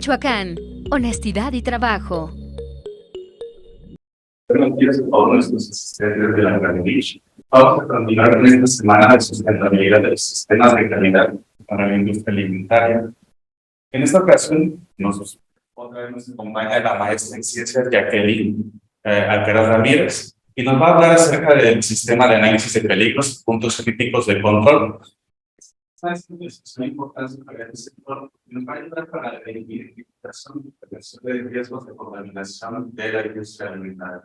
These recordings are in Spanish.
Michoacán, honestidad y trabajo. Buenos días a todos nuestros asistentes de la Granich. Vamos a continuar en esta semana de sustentabilidad de los sistemas de calidad para la industria alimentaria. En esta ocasión, otra vez nos acompaña la maestra en ciencias Jacqueline Alcaraz Ramírez y nos va a hablar acerca del sistema de análisis de peligros, puntos críticos de control. Es muy importante para el sector, nos va a ayudar para la identificación y prevención de riesgos de contaminación de la industria alimentaria.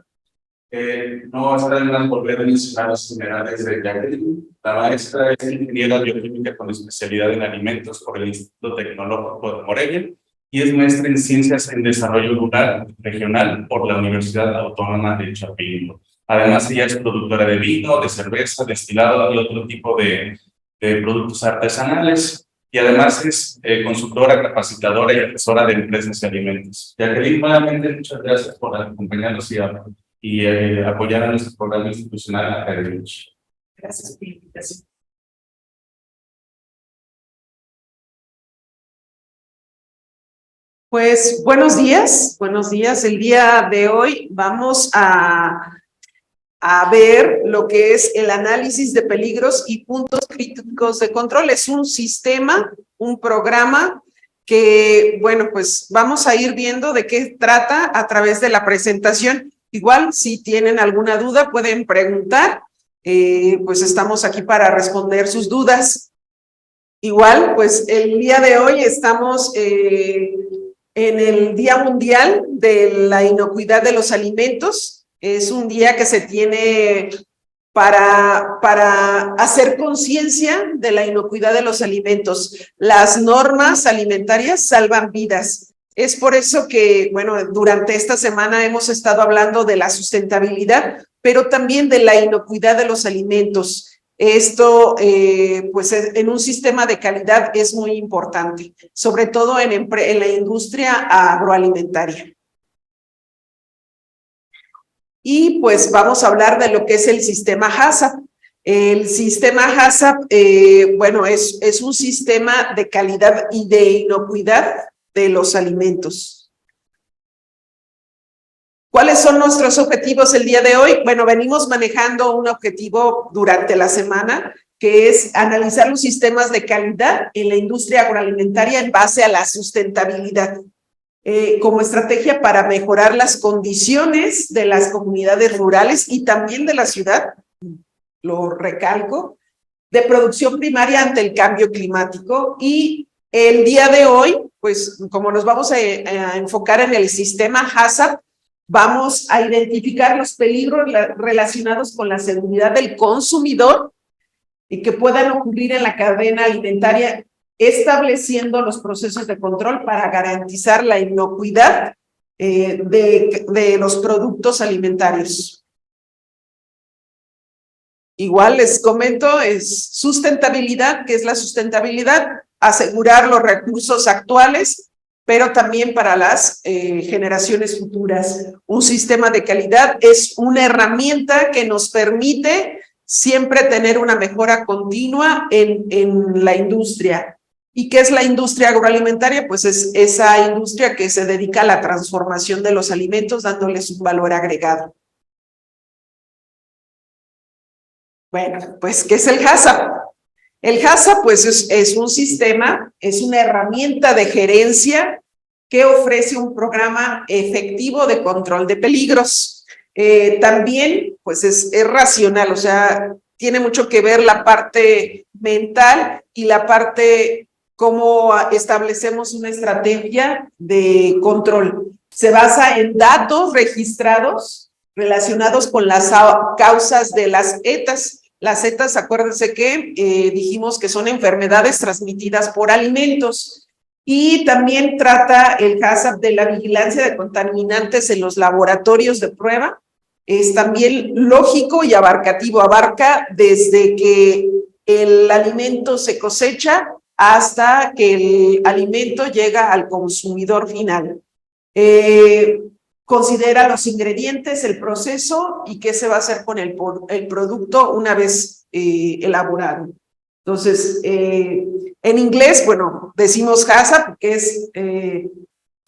No está de más volver a mencionar los generales de Jacqueline. La maestra es ingeniera bioquímica con especialidad en alimentos por el Instituto Tecnológico de Morelia y es maestra en ciencias en desarrollo rural regional por la Universidad Autónoma de Chapingo. Además, ella es productora de vino, de cerveza, destilado y otro tipo de productos artesanales, y además es consultora, capacitadora y asesora de empresas y alimentos. Jacqueline, nuevamente, muchas gracias por acompañarnos y apoyar a nuestro programa institucional académico. Gracias por la invitación. Pues buenos días. El día de hoy vamos a ver lo que es el análisis de peligros y puntos críticos de control. Es un sistema, un programa que, bueno, pues vamos a ir viendo de qué trata a través de la presentación. Igual, si tienen alguna duda, pueden preguntar. Pues estamos aquí para responder sus dudas. Igual, pues el día de hoy estamos en el Día Mundial de la Inocuidad de los Alimentos. Es un día que se tiene para hacer conciencia de la inocuidad de los alimentos. Las normas alimentarias salvan vidas. Es por eso que, bueno, durante esta semana hemos estado hablando de la sustentabilidad, pero también de la inocuidad de los alimentos. Esto, pues en un sistema de calidad es muy importante, sobre todo en la industria agroalimentaria. Y pues vamos a hablar de lo que es el sistema HACCP. El sistema HACCP, bueno, es un sistema de calidad y de inocuidad de los alimentos. ¿Cuáles son nuestros objetivos el día de hoy? Bueno, venimos manejando un objetivo durante la semana, que es analizar los sistemas de calidad en la industria agroalimentaria en base a la sustentabilidad. Como estrategia para mejorar las condiciones de las comunidades rurales y también de la ciudad, lo recalco, de producción primaria ante el cambio climático. Y el día de hoy, pues como nos vamos a enfocar en el sistema HACCP, vamos a identificar los peligros relacionados con la seguridad del consumidor y que puedan ocurrir en la cadena alimentaria, estableciendo los procesos de control para garantizar la inocuidad de los productos alimentarios. Igual les comento, es sustentabilidad. ¿Qué es la sustentabilidad? Asegurar los recursos actuales, pero también para las generaciones futuras. Un sistema de calidad es una herramienta que nos permite siempre tener una mejora continua en la industria. ¿Y qué es la industria agroalimentaria? Pues es esa industria que se dedica a la transformación de los alimentos, dándoles un valor agregado. Bueno, pues, ¿qué es el HACCP? El HACCP, pues, es un sistema, es una herramienta de gerencia que ofrece un programa efectivo de control de peligros. También, pues, es racional, o sea, tiene mucho que ver la parte mental y la parte cómo establecemos una estrategia de control. Se basa en datos registrados relacionados con las causas de las ETAs. Las ETAs, acuérdense que dijimos que son enfermedades transmitidas por alimentos. Y también trata el HACCP de la vigilancia de contaminantes en los laboratorios de prueba. Es también lógico y abarcativo. Abarca desde que el alimento se cosecha hasta que el alimento llega al consumidor final. Considera los ingredientes, el proceso y qué se va a hacer con el producto una vez elaborado. Entonces, en inglés, bueno, decimos HACCP, que es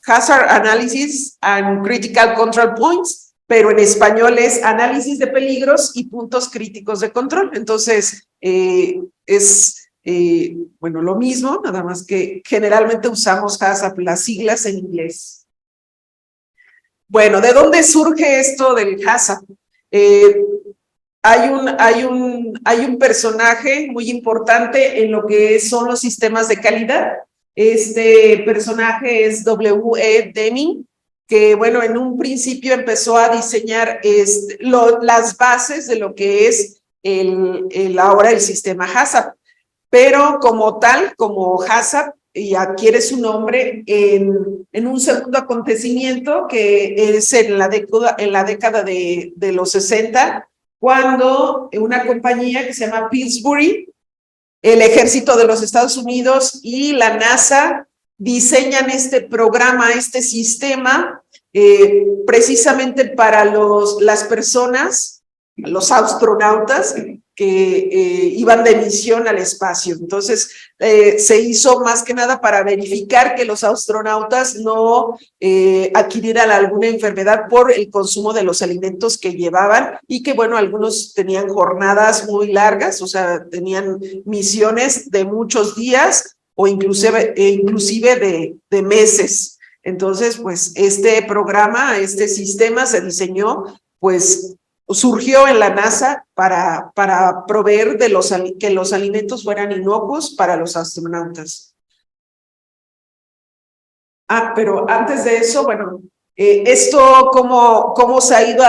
Hazard Analysis and Critical Control Points, pero en español es análisis de peligros y puntos críticos de control. Entonces, bueno, lo mismo, nada más que generalmente usamos HACCP, las siglas en inglés. Bueno, ¿de dónde surge esto del HACCP? Hay un personaje muy importante en lo que son los sistemas de calidad. Este personaje es W.E. Deming, que bueno, en un principio empezó a diseñar las bases de lo que es ahora el sistema HACCP, pero como tal, como HACCP, y adquiere su nombre en un segundo acontecimiento que es en la década de los 60, cuando una compañía que se llama Pillsbury, el ejército de los Estados Unidos y la NASA diseñan este programa, este sistema, precisamente para las personas, los astronautas que iban de misión al espacio. Entonces, se hizo más que nada para verificar que los astronautas no adquirieran alguna enfermedad por el consumo de los alimentos que llevaban y que, bueno, algunos tenían jornadas muy largas, o sea, tenían misiones de muchos días o inclusive de meses. Entonces, pues, este programa, este sistema se diseñó, pues, surgió en la NASA para proveer que los alimentos fueran inocuos para los astronautas. Pero antes de eso, bueno, esto cómo se ha ido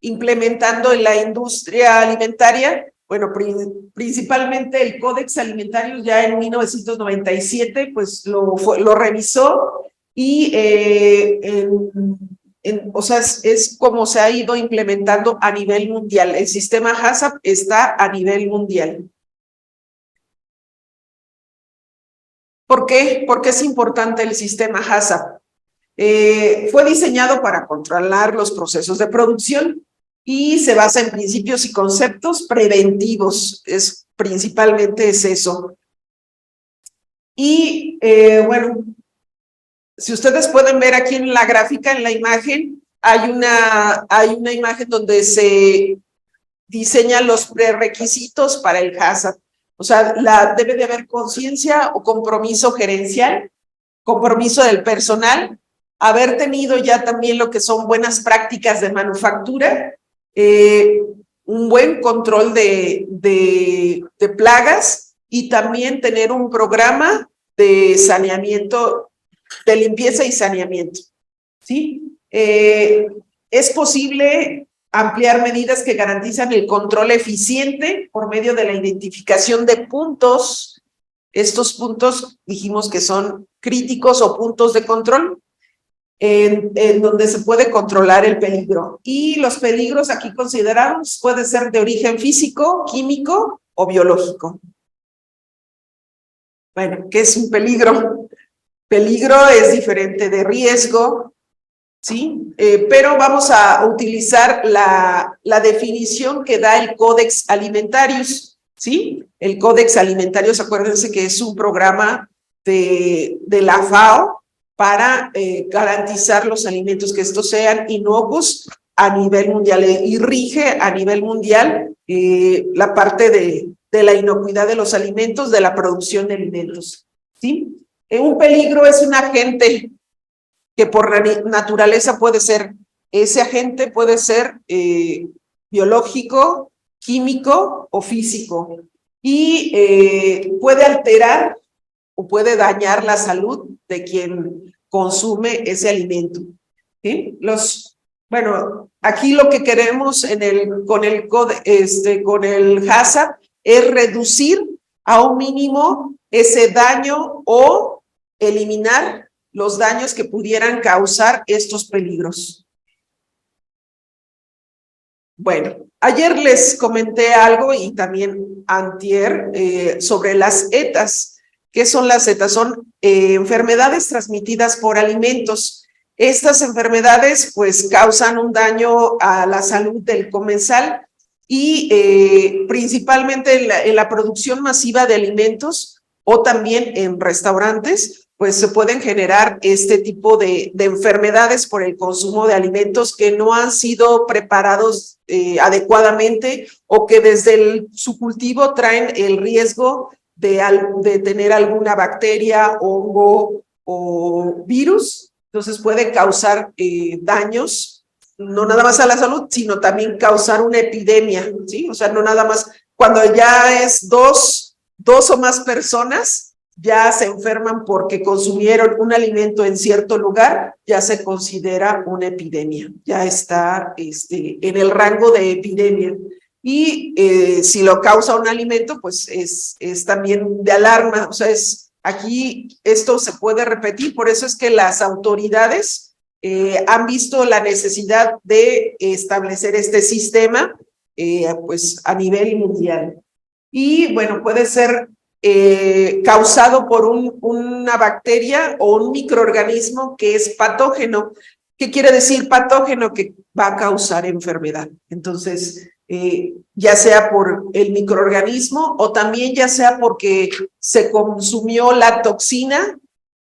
implementando en la industria alimentaria. Bueno, principalmente el Códex Alimentario ya en 1997, pues lo revisó y o sea, es como se ha ido implementando a nivel mundial. El sistema HACCP está a nivel mundial. ¿Por qué? Porque es importante el sistema HACCP. Fue diseñado para controlar los procesos de producción y se basa en principios y conceptos preventivos. Principalmente es eso. Y bueno, si ustedes pueden ver aquí en la gráfica, en la imagen, hay una imagen donde se diseñan los prerequisitos para el HACCP. O sea, debe de haber conciencia o compromiso gerencial, compromiso del personal, haber tenido ya también lo que son buenas prácticas de manufactura, un buen control de plagas y también tener un programa de saneamiento, de limpieza y saneamiento, ¿sí? Es posible ampliar medidas que garantizan el control eficiente por medio de la identificación de puntos. Estos puntos dijimos que son críticos o puntos de control en donde se puede controlar el peligro. Y los peligros aquí considerados pueden ser de origen físico, químico o biológico. Bueno, ¿qué es un peligro? Peligro es diferente de riesgo, ¿sí? Pero vamos a utilizar la definición que da el Codex Alimentarius, ¿sí? El Codex Alimentarius, acuérdense que es un programa de la FAO para garantizar los alimentos, que estos sean inocuos a nivel mundial, y rige a nivel mundial la parte de la inocuidad de los alimentos, de la producción de alimentos, ¿sí? Un peligro es un agente que por naturaleza puede ser, ese agente puede ser biológico, químico o físico, y puede alterar o puede dañar la salud de quien consume ese alimento, ¿sí? Bueno, aquí lo que queremos con el HACCP es reducir a un mínimo ese daño o eliminar los daños que pudieran causar estos peligros. Bueno, ayer les comenté algo y también antier sobre las ETAs. ¿Qué son las ETAs? Son enfermedades transmitidas por alimentos. Estas enfermedades pues causan un daño a la salud del comensal y principalmente en la producción masiva de alimentos o también en restaurantes, pues se pueden generar este tipo de enfermedades por el consumo de alimentos que no han sido preparados adecuadamente o que desde su cultivo traen el riesgo de tener alguna bacteria, hongo o virus. Entonces puede causar daños, no nada más a la salud, sino también causar una epidemia, ¿sí? O sea, no nada más, cuando ya es dos o más personas, ya se enferman porque consumieron un alimento en cierto lugar, ya se considera una epidemia, ya está en el rango de epidemia. Y si lo causa un alimento, pues es también de alarma, o sea, aquí esto se puede repetir, por eso es que las autoridades han visto la necesidad de establecer este sistema pues a nivel mundial. Y bueno, puede ser causado por una bacteria o un microorganismo que es patógeno. ¿Qué quiere decir patógeno? Que va a causar enfermedad. Entonces, ya sea por el microorganismo o también ya sea porque se consumió la toxina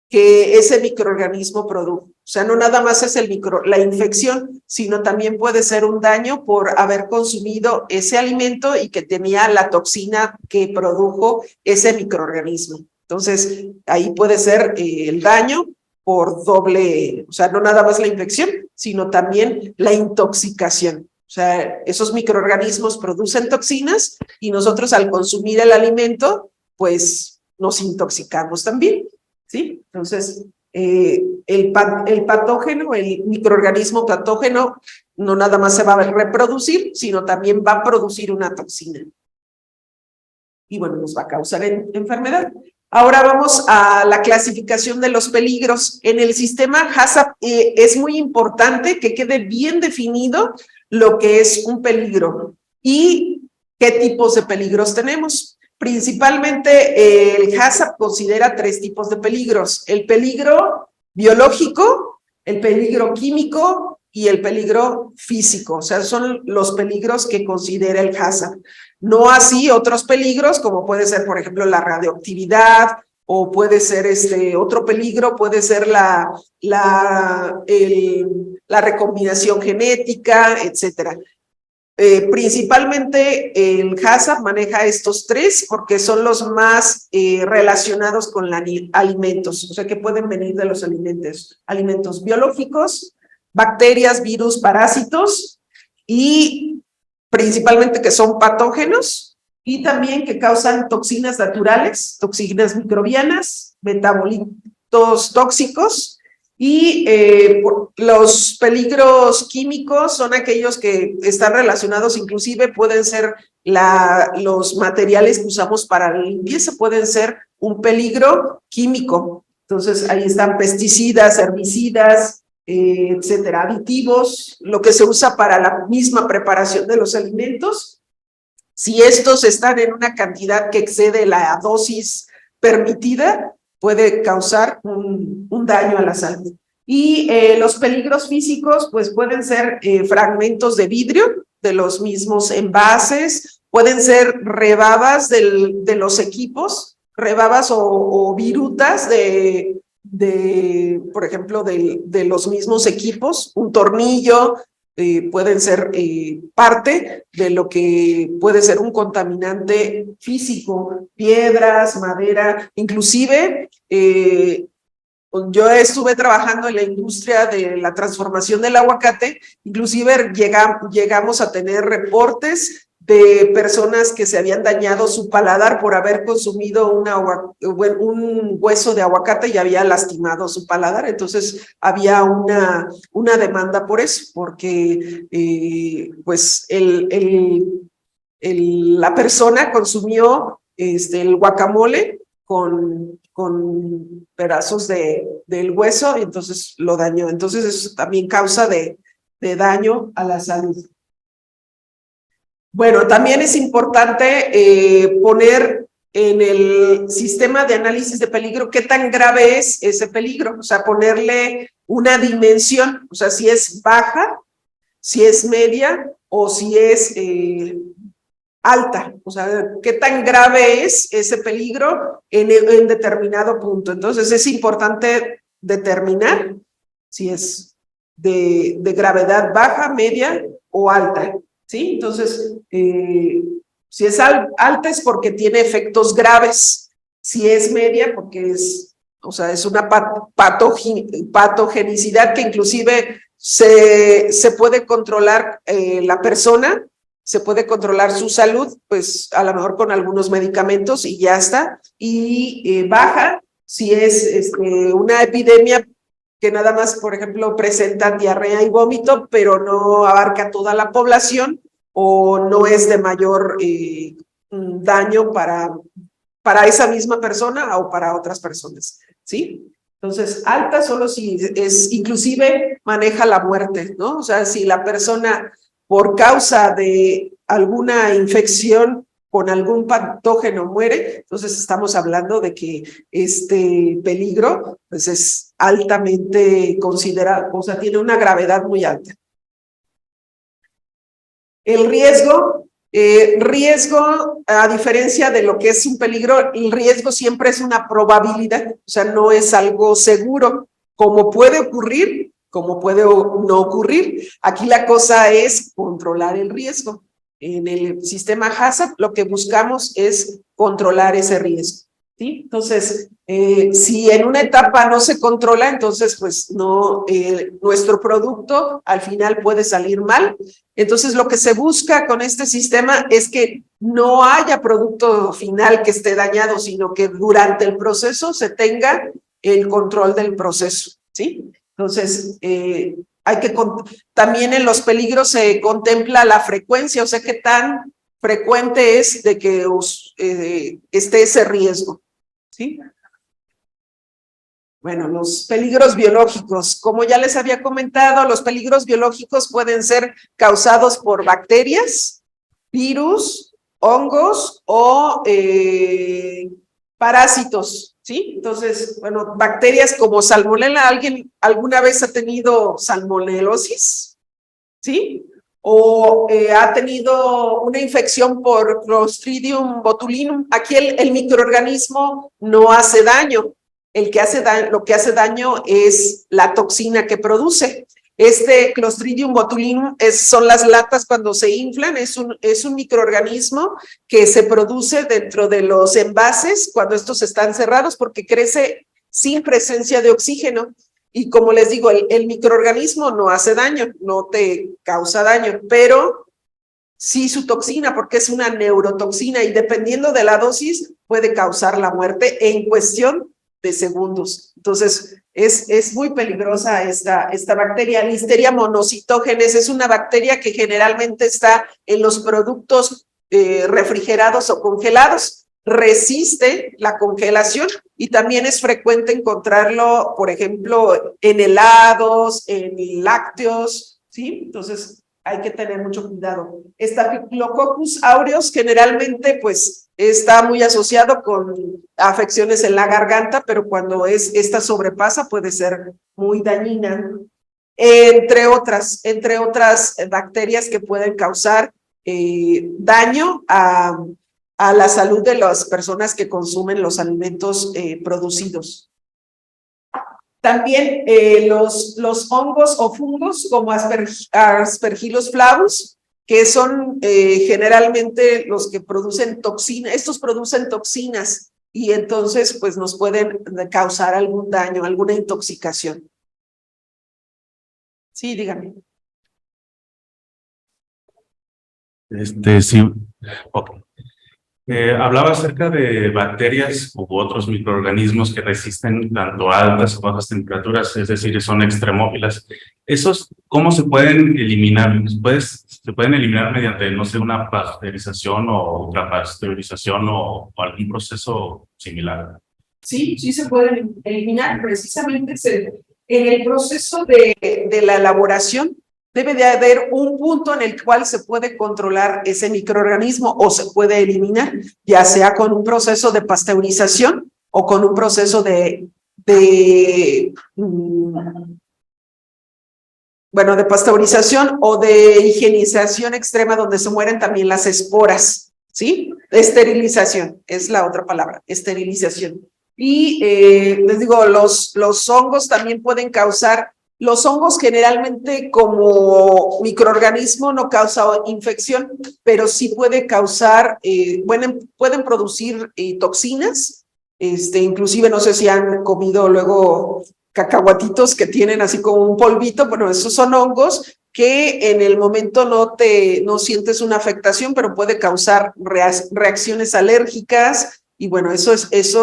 que ese microorganismo produjo. O sea, no nada más es la infección, sino también puede ser un daño por haber consumido ese alimento y que tenía la toxina que produjo ese microorganismo. Entonces, ahí puede ser el daño por doble, o sea, no nada más la infección, sino también la intoxicación. O sea, esos microorganismos producen toxinas y nosotros al consumir el alimento, pues nos intoxicamos también, ¿sí? Entonces, el patógeno, el microorganismo patógeno, no nada más se va a reproducir, sino también va a producir una toxina. Y bueno, nos va a causar enfermedad. Ahora vamos a la clasificación de los peligros. En el sistema HACCP es muy importante que quede bien definido lo que es un peligro y qué tipos de peligros tenemos. Principalmente el HACCP considera 3 tipos de peligros: el peligro biológico, el peligro químico y el peligro físico. O sea, son los peligros que considera el HACCP. No así otros peligros, como puede ser, por ejemplo, la radioactividad, o puede ser otro peligro, puede ser la recombinación genética, etcétera. Principalmente el HACCP maneja estos 3 porque son los más relacionados con los alimentos, o sea que pueden venir de los alimentos biológicos, bacterias, virus, parásitos y principalmente que son patógenos y también que causan toxinas naturales, toxinas microbianas, metabolitos tóxicos. Y los peligros químicos son aquellos que están relacionados, inclusive pueden ser los materiales que usamos para la limpieza, pueden ser un peligro químico. Entonces ahí están pesticidas, herbicidas, etcétera, aditivos, lo que se usa para la misma preparación de los alimentos. Si estos están en una cantidad que excede la dosis permitida, puede causar un daño a la salud. Y los peligros físicos, pues pueden ser fragmentos de vidrio de los mismos envases, pueden ser rebabas de los equipos, rebabas o virutas por ejemplo, de los mismos equipos, un tornillo, pueden ser parte de lo que puede ser un contaminante físico, piedras, madera, inclusive yo estuve trabajando en la industria de la transformación del aguacate, inclusive llegamos a tener reportes de personas que se habían dañado su paladar por haber consumido un hueso de aguacate y había lastimado su paladar. Entonces había una demanda por eso, porque pues la persona consumió el guacamole con pedazos del hueso y entonces lo dañó. Entonces eso también causa de daño a la salud. Bueno, también es importante poner en el sistema de análisis de peligro qué tan grave es ese peligro, o sea, ponerle una dimensión, o sea, si es baja, si es media o si es alta, o sea, qué tan grave es ese peligro en determinado punto. Entonces es importante determinar si es de gravedad baja, media o alta, ¿sí? Entonces, si es alta es porque tiene efectos graves, si es media porque es, o sea, es una patogenicidad que inclusive se puede controlar la persona, se puede controlar su salud, pues a lo mejor con algunos medicamentos y ya está, y baja si es una epidemia que nada más, por ejemplo, presenta diarrea y vómito, pero no abarca toda la población o no es de mayor daño para esa misma persona o para otras personas, ¿sí? Entonces, alta solo si es, inclusive maneja la muerte, ¿no? O sea, si la persona por causa de alguna infección con algún patógeno muere, entonces estamos hablando de que este peligro pues es altamente considerado, o sea, tiene una gravedad muy alta. El riesgo, a diferencia de lo que es un peligro, el riesgo siempre es una probabilidad, o sea, no es algo seguro, como puede ocurrir, como puede no ocurrir. Aquí la cosa es controlar el riesgo. En el sistema HACCP lo que buscamos es controlar ese riesgo, ¿sí? Entonces, si en una etapa no se controla, entonces pues no, nuestro producto al final puede salir mal. Entonces lo que se busca con este sistema es que no haya producto final que esté dañado, sino que durante el proceso se tenga el control del proceso, ¿sí? Entonces, también en los peligros se contempla la frecuencia, o sea, qué tan frecuente es de que esté ese riesgo, ¿sí? Bueno, los peligros biológicos, como ya les había comentado, los peligros biológicos pueden ser causados por bacterias, virus, hongos o parásitos, ¿sí? Entonces, bueno, bacterias como salmonela, ¿alguien alguna vez ha tenido salmonelosis? ¿Sí? O ha tenido una infección por Clostridium botulinum. Aquí el microorganismo no hace daño. Lo que hace daño es la toxina que produce. Este Clostridium botulinum son las latas cuando se inflan, es un microorganismo que se produce dentro de los envases cuando estos están cerrados porque crece sin presencia de oxígeno. Y como les digo, el microorganismo no hace daño, no te causa daño, pero sí su toxina, porque es una neurotoxina y dependiendo de la dosis puede causar la muerte en cuestión de segundos. Entonces, es muy peligrosa esta bacteria. Listeria monocytogenes es una bacteria que generalmente está en los productos refrigerados o congelados. Resiste la congelación y también es frecuente encontrarlo, por ejemplo, en helados, en lácteos, ¿sí? Entonces, hay que tener mucho cuidado. Staphylococcus aureus generalmente, pues, está muy asociado con afecciones en la garganta, pero cuando esta sobrepasa puede ser muy dañina, entre otras bacterias que pueden causar daño a la salud de las personas que consumen los alimentos producidos. También los hongos o fungos como Aspergillus flavus, que son generalmente los que producen toxinas, estos producen toxinas y entonces pues nos pueden causar algún daño, alguna intoxicación. Sí, dígame. Sí. Okay. Hablaba acerca de bacterias u otros microorganismos que resisten tanto a altas o bajas temperaturas, es decir, son extremófilas. ¿Esos cómo se pueden eliminar? ¿Se pueden eliminar mediante, no sé, una pasteurización o ultrapasteurización o algún proceso similar? Sí, sí se pueden eliminar. Precisamente en el proceso de la elaboración debe de haber un punto en el cual se puede controlar ese microorganismo o se puede eliminar, ya sea con un proceso de pasteurización o con un proceso de pasteurización o de higienización extrema donde se mueren también las esporas, ¿sí? Esterilización es la otra palabra, esterilización. Y les digo, los hongos también pueden causar, los hongos generalmente como microorganismo no causa infección, pero sí puede causar, pueden producir toxinas, inclusive no sé si han comido luego cacahuatitos que tienen así como un polvito, bueno, esos son hongos que en el momento no sientes una afectación, pero puede causar reacciones alérgicas, y bueno, eso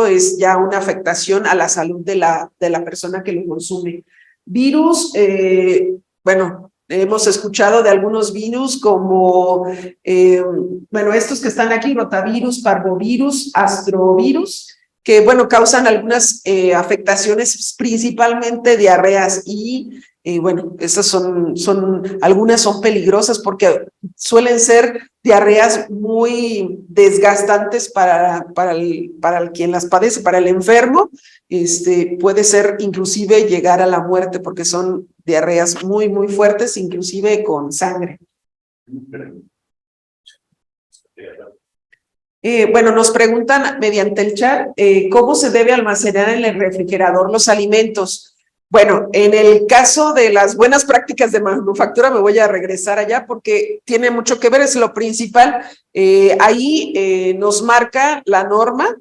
es ya una afectación a la salud de la persona que lo consume. Virus, bueno, hemos escuchado de algunos virus como, bueno, estos que están aquí, rotavirus, parvovirus, astrovirus, que, bueno, causan algunas afectaciones, principalmente diarreas, y bueno, esas algunas son peligrosas porque suelen ser diarreas muy desgastantes para quien las padece, para el enfermo. Puede ser inclusive llegar a la muerte porque son diarreas muy, muy fuertes, inclusive con sangre. Bueno, nos preguntan mediante el chat, ¿cómo se debe almacenar en el refrigerador los alimentos? Bueno, en el caso de las buenas prácticas de manufactura, me voy a regresar allá porque tiene mucho que ver, es lo principal. Ahí nos marca la norma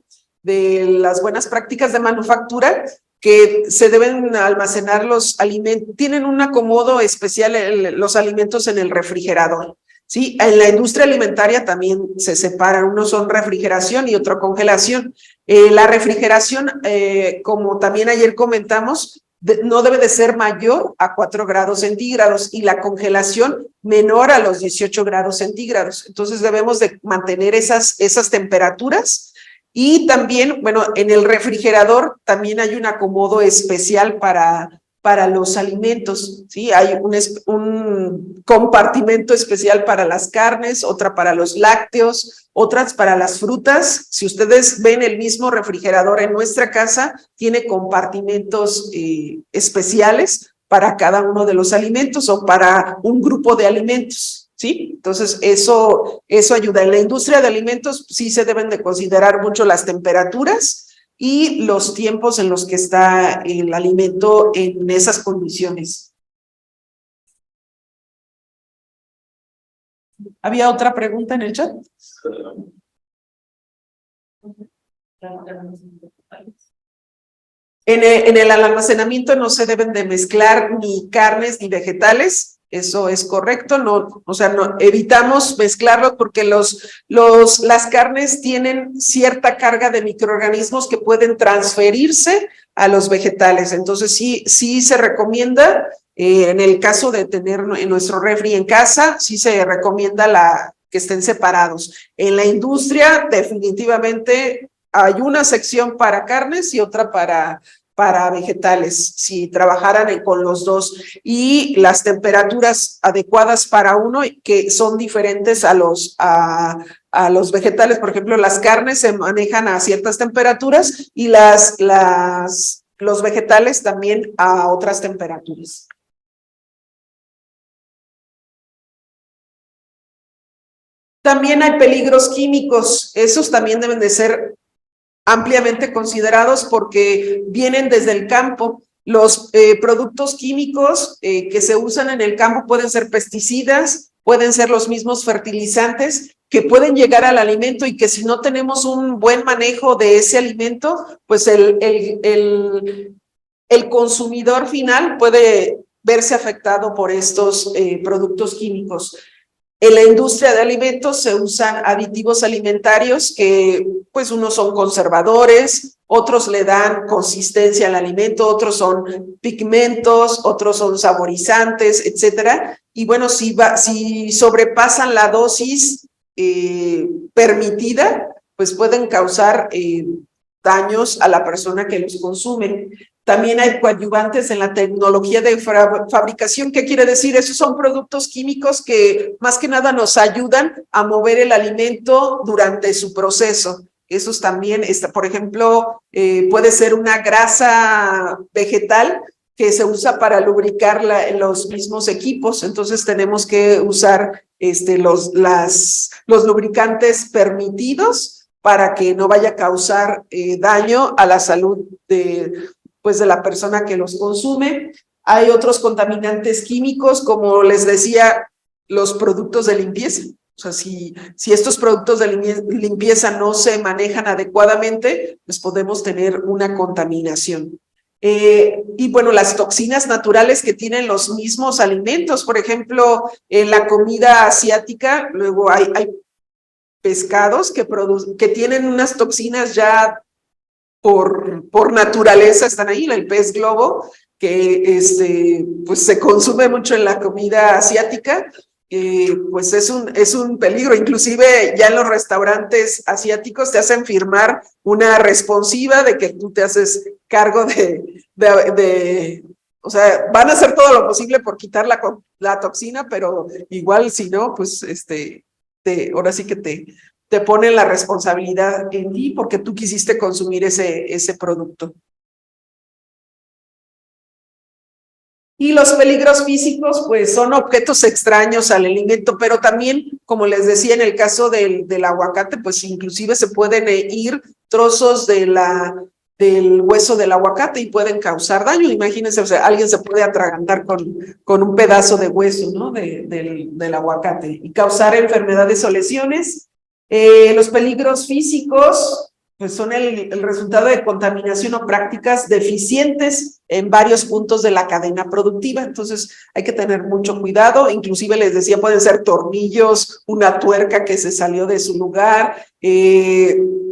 de las buenas prácticas de manufactura, que se deben almacenar los alimentos, tienen un acomodo especial los alimentos en el refrigerador. Sí, en la industria alimentaria también se separan, unos son refrigeración y otro congelación. La refrigeración, como también ayer comentamos, no debe de ser mayor a 4 grados centígrados y la congelación menor a los 18 grados centígrados. Entonces debemos de mantener esas temperaturas. Y también, bueno, en el refrigerador también hay un acomodo especial para los alimentos, ¿sí? Hay un compartimento especial para las carnes, otra para los lácteos, otras para las frutas. Si ustedes ven el mismo refrigerador en nuestra casa, tiene compartimentos especiales para cada uno de los alimentos o para un grupo de alimentos, ¿sí? Entonces, eso ayuda. En la industria de alimentos sí se deben de considerar mucho las temperaturas y los tiempos en los que está el alimento en esas condiciones. ¿Había otra pregunta en el chat? En el almacenamiento no se deben de mezclar ni carnes ni vegetales. Eso es correcto, no, o sea, no, evitamos mezclarlos porque las carnes tienen cierta carga de microorganismos que pueden transferirse a los vegetales. Entonces, sí se recomienda, en el caso de tener en nuestro refri en casa, sí se recomienda que estén separados. En la industria, definitivamente, hay una sección para carnes y otra para vegetales, si trabajaran con los dos, y las temperaturas adecuadas para uno que son diferentes a los vegetales. Por ejemplo, las carnes se manejan a ciertas temperaturas y los vegetales también a otras temperaturas. También hay peligros químicos, esos también deben de ser ampliamente considerados porque vienen desde el campo. Los productos químicos que se usan en el campo pueden ser pesticidas, pueden ser los mismos fertilizantes que pueden llegar al alimento y que si no tenemos un buen manejo de ese alimento, pues el consumidor final puede verse afectado por estos productos químicos. En la industria de alimentos se usan aditivos alimentarios que, pues, unos son conservadores, otros le dan consistencia al alimento, otros son pigmentos, otros son saborizantes, etcétera. Y bueno, si sobrepasan la dosis permitida, pues pueden causar daños a la persona que los consume. También hay coadyuvantes en la tecnología de fabricación. ¿Qué quiere decir? Esos son productos químicos que más que nada nos ayudan a mover el alimento durante su proceso. Esos también, por ejemplo, puede ser una grasa vegetal que se usa para lubricar los mismos equipos. Entonces tenemos que usar los lubricantes permitidos para que no vaya a causar daño a la salud pues de la persona que los consume. Hay otros contaminantes químicos, como les decía, los productos de limpieza. O sea, si estos productos de limpieza no se manejan adecuadamente, pues podemos tener una contaminación. Y bueno, las toxinas naturales que tienen los mismos alimentos, por ejemplo, en la comida asiática, luego hay pescados que tienen unas toxinas ya por naturaleza, están ahí, el pez globo, que pues se consume mucho en la comida asiática. Pues es un peligro, inclusive ya en los restaurantes asiáticos te hacen firmar una responsiva de que tú te haces cargo o sea, van a hacer todo lo posible por quitar la toxina, pero igual si no, pues ahora sí que te ponen la responsabilidad en ti porque tú quisiste consumir ese producto. Y los peligros físicos, pues son objetos extraños al alimento, pero también, como les decía, en el caso del aguacate, pues inclusive se pueden ir trozos del hueso del aguacate y pueden causar daño. Imagínense, o sea, alguien se puede atragantar con un pedazo de hueso, ¿no? del aguacate y causar enfermedades o lesiones. Los peligros físicos, pues son el resultado de contaminación o prácticas deficientes en varios puntos de la cadena productiva. Entonces hay que tener mucho cuidado. Inclusive les decía, pueden ser tornillos, una tuerca que se salió de su lugar,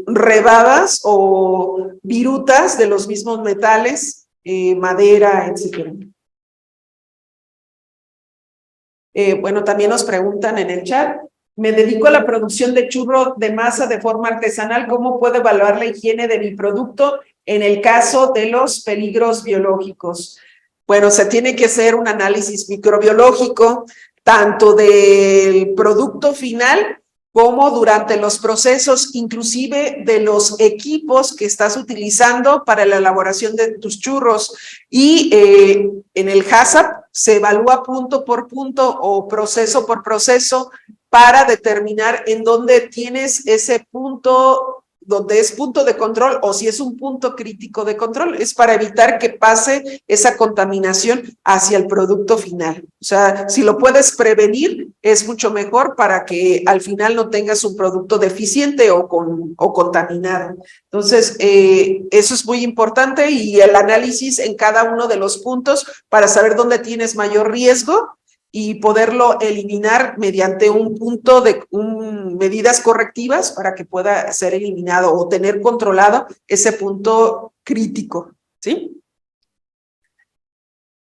rebadas o virutas de los mismos metales, madera, etc. Bueno, también nos preguntan en el chat. Me dedico a la producción de churro de masa de forma artesanal. ¿Cómo puedo evaluar la higiene de mi producto en el caso de los peligros biológicos? Bueno, se tiene que hacer un análisis microbiológico, tanto del producto final como durante los procesos, inclusive de los equipos que estás utilizando para la elaboración de tus churros. Y en el HACCP se evalúa punto por punto o proceso por proceso para determinar en dónde tienes ese punto, donde es punto de control o si es un punto crítico de control. Es para evitar que pase esa contaminación hacia el producto final. O sea, si lo puedes prevenir, es mucho mejor para que al final no tengas un producto deficiente o contaminado. Entonces, eso es muy importante y el análisis en cada uno de los puntos para saber dónde tienes mayor riesgo y poderlo eliminar mediante un punto de medidas correctivas para que pueda ser eliminado o tener controlado ese punto crítico, ¿sí?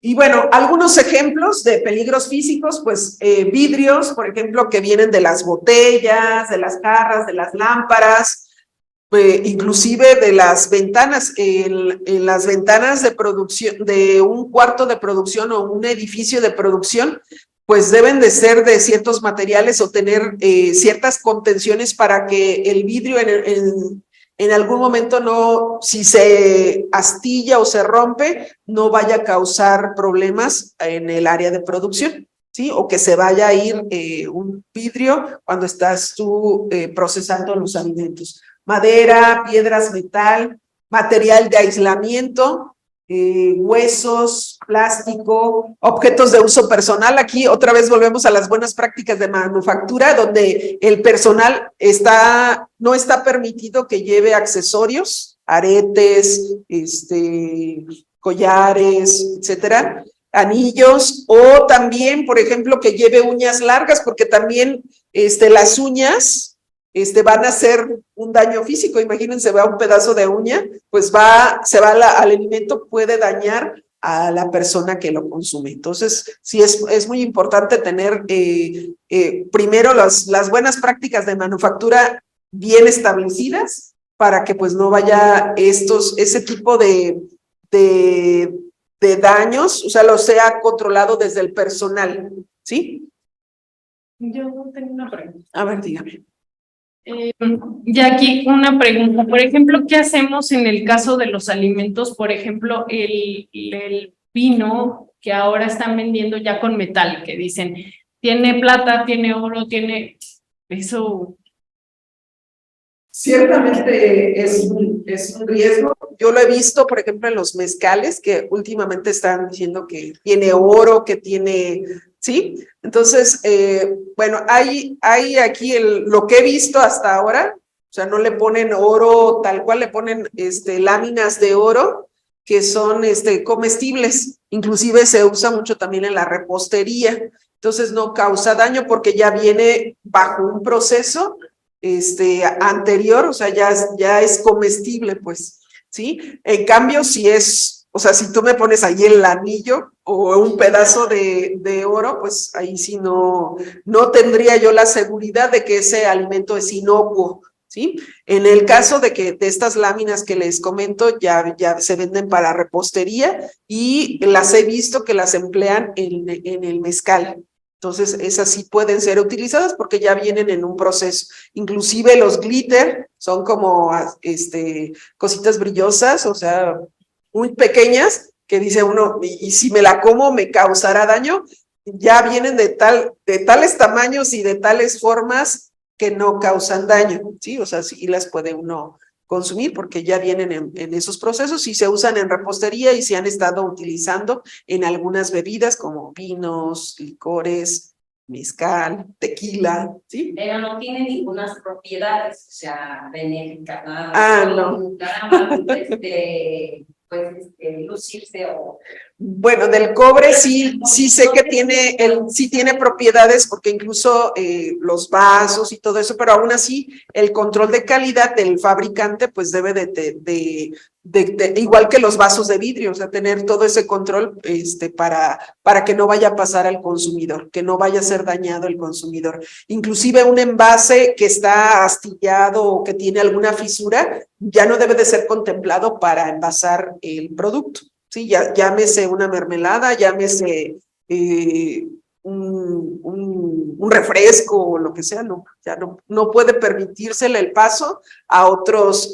Y bueno, algunos ejemplos de peligros físicos, pues vidrios, por ejemplo, que vienen de las botellas, de las jarras, de las lámparas, inclusive de las ventanas, en las ventanas de producción, de un cuarto de producción o un edificio de producción, pues deben de ser de ciertos materiales o tener ciertas contenciones para que el vidrio en algún momento no, si se astilla o se rompe, no vaya a causar problemas en el área de producción, ¿sí? O que se vaya a ir un vidrio cuando estás tú procesando los alimentos. Madera, piedras, metal, material de aislamiento, huesos, plástico, objetos de uso personal. Aquí otra vez volvemos a las buenas prácticas de manufactura, donde el personal no está permitido que lleve accesorios, aretes, collares, etcétera, anillos, o también, por ejemplo, que lleve uñas largas, porque también las uñas van a hacer un daño físico. Imagínense, va un pedazo de uña, pues se va al alimento, puede dañar a la persona que lo consume. Entonces, sí es muy importante tener primero las buenas prácticas de manufactura bien establecidas para que pues no vaya ese tipo de daños, o sea, lo sea controlado desde el personal, ¿sí? Yo tengo una pregunta. A ver, dígame. Jackie, una pregunta. Por ejemplo, ¿qué hacemos en el caso de los alimentos? Por ejemplo, el vino que ahora están vendiendo ya con metal, que dicen, tiene plata, tiene oro, tiene eso. Ciertamente es un riesgo. Yo lo he visto, por ejemplo, en los mezcales, que últimamente están diciendo que tiene oro, que tiene, ¿sí? Entonces, bueno, hay aquí lo que he visto hasta ahora, o sea, no le ponen oro tal cual, le ponen láminas de oro que son comestibles. Inclusive se usa mucho también en la repostería. Entonces no causa daño porque ya viene bajo un proceso anterior, o sea, ya es comestible, pues, ¿sí? En cambio, si es, o sea, si tú me pones ahí el anillo o un pedazo de oro, pues ahí sí no tendría yo la seguridad de que ese alimento es inocuo, ¿sí? En el caso de que de estas láminas que les comento ya se venden para repostería y las he visto que las emplean en el mezcal. Entonces, esas sí pueden ser utilizadas porque ya vienen en un proceso. Inclusive los glitter son como cositas brillosas, o sea, muy pequeñas, que dice uno, y si me la como me causará daño. Ya vienen de tales tamaños y de tales formas que no causan daño, ¿sí? O sea, sí las puede uno consumir porque ya vienen en esos procesos y se usan en repostería y se han estado utilizando en algunas bebidas como vinos, licores, mezcal, tequila, ¿sí? Pero no tiene ninguna propiedades, o sea, benéficas, nada. No. Nada más, lucirse o... Bueno, del cobre sí sé que sí tiene propiedades porque incluso los vasos y todo eso, pero aún así el control de calidad del fabricante pues debe de igual que los vasos de vidrio, o sea, tener todo ese control para que no vaya a pasar al consumidor, que no vaya a ser dañado el consumidor. Inclusive un envase que está astillado o que tiene alguna fisura ya no debe de ser contemplado para envasar el producto. Sí, llámese una mermelada, llámese un refresco o lo que sea, ya no puede permitírsele el paso a otros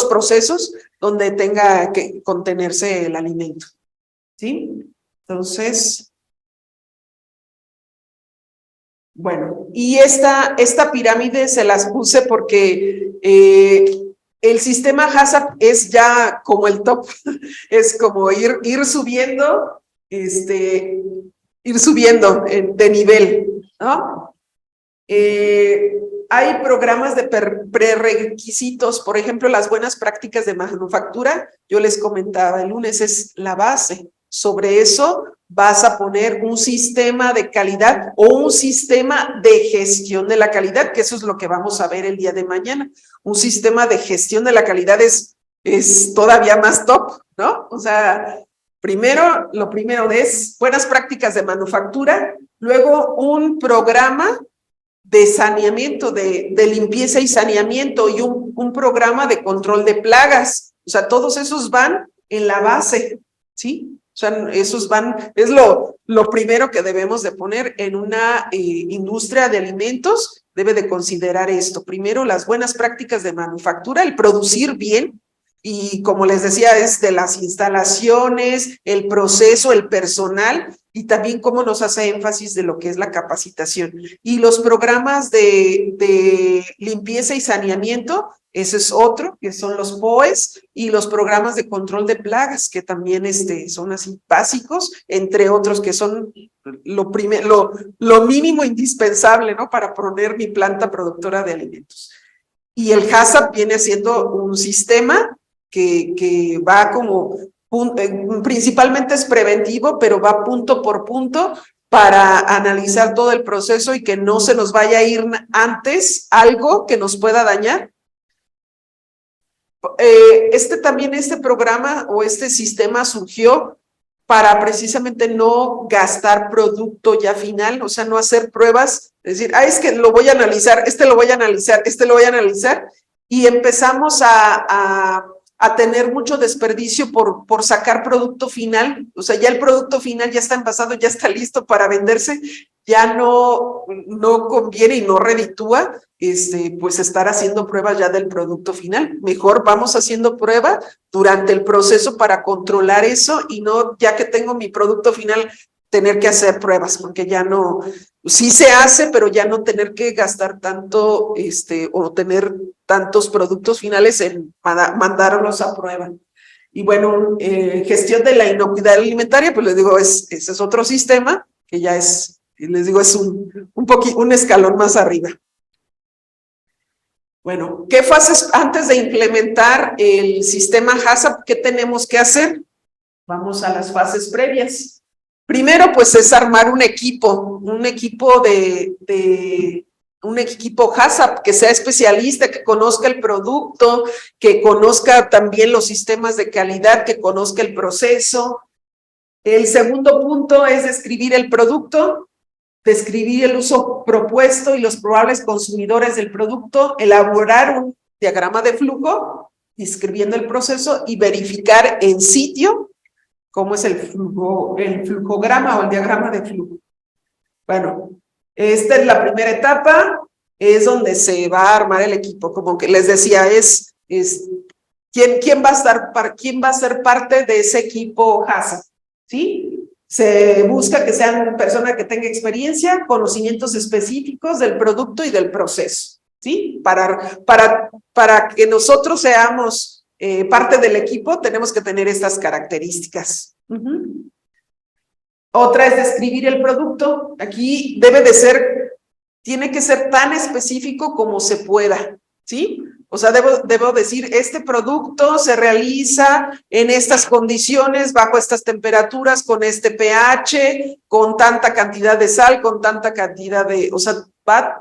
procesos donde tenga que contenerse el alimento. ¿Sí? Entonces, bueno, y esta pirámide se las puse porque el sistema HACCP es ya como el top, es como ir subiendo, de nivel, ¿no? Hay programas de prerequisitos, por ejemplo, las buenas prácticas de manufactura, yo les comentaba el lunes, es la base. Sobre eso vas a poner un sistema de calidad o un sistema de gestión de la calidad, que eso es lo que vamos a ver el día de mañana. Un sistema de gestión de la calidad es todavía más top, ¿no? O sea, lo primero es buenas prácticas de manufactura, luego un programa de saneamiento, de limpieza y saneamiento y un programa de control de plagas. O sea, todos esos van en la base, ¿sí? O sea, esos es lo primero que debemos de poner en una industria de alimentos, debe de considerar esto. Primero, las buenas prácticas de manufactura, el producir bien, y como les decía, es de las instalaciones, el proceso, el personal, y también cómo nos hace énfasis de lo que es la capacitación. Y los programas de limpieza y saneamiento, ese es otro, que son los POEs, y los programas de control de plagas, que también son así básicos, entre otros que son lo mínimo indispensable, ¿no? Para poner mi planta productora de alimentos. Y el HACCP viene siendo un sistema que va como, principalmente es preventivo, pero va punto por punto para analizar todo el proceso y que no se nos vaya a ir antes algo que nos pueda dañar. Este programa o este sistema surgió para precisamente no gastar producto ya final, o sea, no hacer pruebas, es decir, es que lo voy a analizar, lo voy a analizar, lo voy a analizar, y empezamos a tener mucho desperdicio por sacar producto final, o sea, ya el producto final ya está envasado, ya está listo para venderse, ya no conviene y no reditúa, pues estar haciendo pruebas ya del producto final. Mejor vamos haciendo prueba durante el proceso para controlar eso y no, ya que tengo mi producto final tener que hacer pruebas, porque ya no, sí se hace, pero ya no tener que gastar tanto, o tener tantos productos finales en mandarlos a prueba. Y bueno, gestión de la inocuidad alimentaria, pues les digo, ese es otro sistema que ya es, les digo, es un escalón más arriba. Bueno, ¿qué fases antes de implementar el sistema HACCP? ¿Qué tenemos que hacer? Vamos a las fases previas. Primero, pues es armar un equipo HACCP que sea especialista, que conozca el producto, que conozca también los sistemas de calidad, que conozca el proceso. El segundo punto es describir el producto, describir el uso propuesto y los probables consumidores del producto, elaborar un diagrama de flujo, describiendo el proceso y verificar en sitio cómo es el flujograma o el diagrama de flujo. Bueno, esta es la primera etapa, es donde se va a armar el equipo, como que les decía, ¿quién va a ser parte de ese equipo HACCP? ¿Sí? Se busca que sean una persona que tenga experiencia, conocimientos específicos del producto y del proceso, ¿sí? Para que nosotros seamos parte del equipo, tenemos que tener estas características. Otra es describir el producto. Aquí tiene que ser tan específico como se pueda, ¿sí? O sea, debo decir, este producto se realiza en estas condiciones, bajo estas temperaturas, con este pH, con tanta cantidad de sal, con tanta cantidad de... O sea,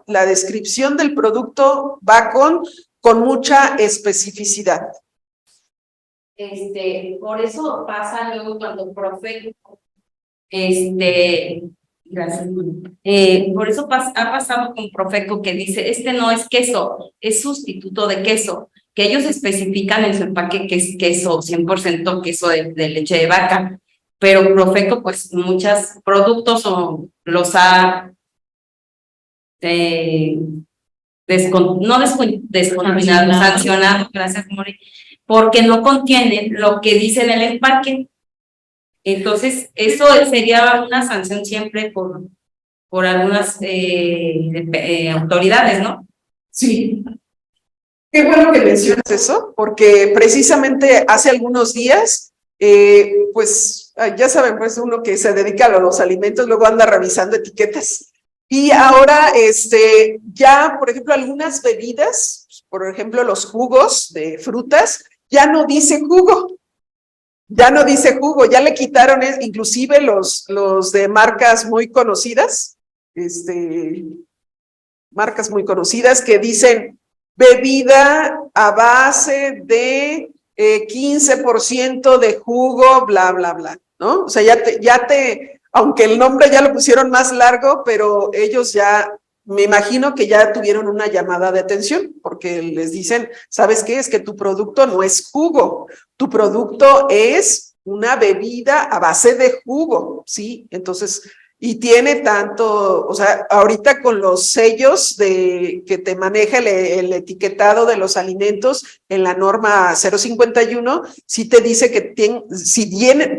la descripción del producto va con mucha especificidad. Por eso pasa luego cuando Profeco, gracias. Por eso ha pasado con Profeco que dice, no es queso, es sustituto de queso, que ellos especifican en su empaque que es queso, 100% queso de leche de vaca, pero Profeco pues muchos productos los ha descontinuado, sancionado, gracias Mori, porque no contienen lo que dice en el empaque. Entonces, eso sería una sanción siempre por algunas autoridades, ¿no? Sí. Qué bueno que mencionas eso, porque precisamente hace algunos días, pues ya saben, pues uno que se dedica a los alimentos, luego anda revisando etiquetas. Y ahora, ya, por ejemplo, algunas bebidas, por ejemplo, los jugos de frutas, ya no dice jugo. Ya no dice jugo, ya le quitaron, inclusive los de marcas muy conocidas, marcas muy conocidas que dicen bebida a base de 15% de jugo, bla, bla, bla, ¿no? O sea, aunque el nombre ya lo pusieron más largo, pero ellos ya, me imagino que ya tuvieron una llamada de atención, porque les dicen, ¿sabes qué? Es que tu producto no es jugo, tu producto es una bebida a base de jugo, ¿sí? Entonces, y tiene tanto, o sea, ahorita con los sellos que te maneja el etiquetado de los alimentos en la norma 051, sí te dice que si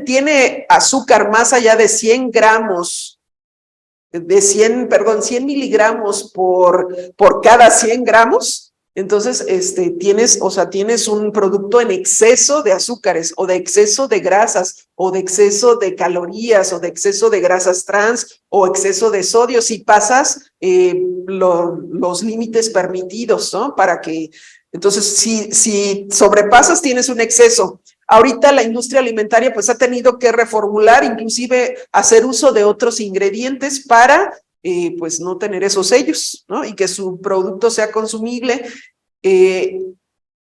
tiene azúcar más allá de 100 gramos, 100 miligramos por cada 100 gramos, entonces tienes un producto en exceso de azúcares o de exceso de grasas o de exceso de calorías o de exceso de grasas trans o exceso de sodio si pasas los límites permitidos, ¿no? Entonces, si sobrepasas, tienes un exceso. Ahorita la industria alimentaria pues ha tenido que reformular, inclusive hacer uso de otros ingredientes para pues no tener esos sellos, ¿no? Y que su producto sea consumible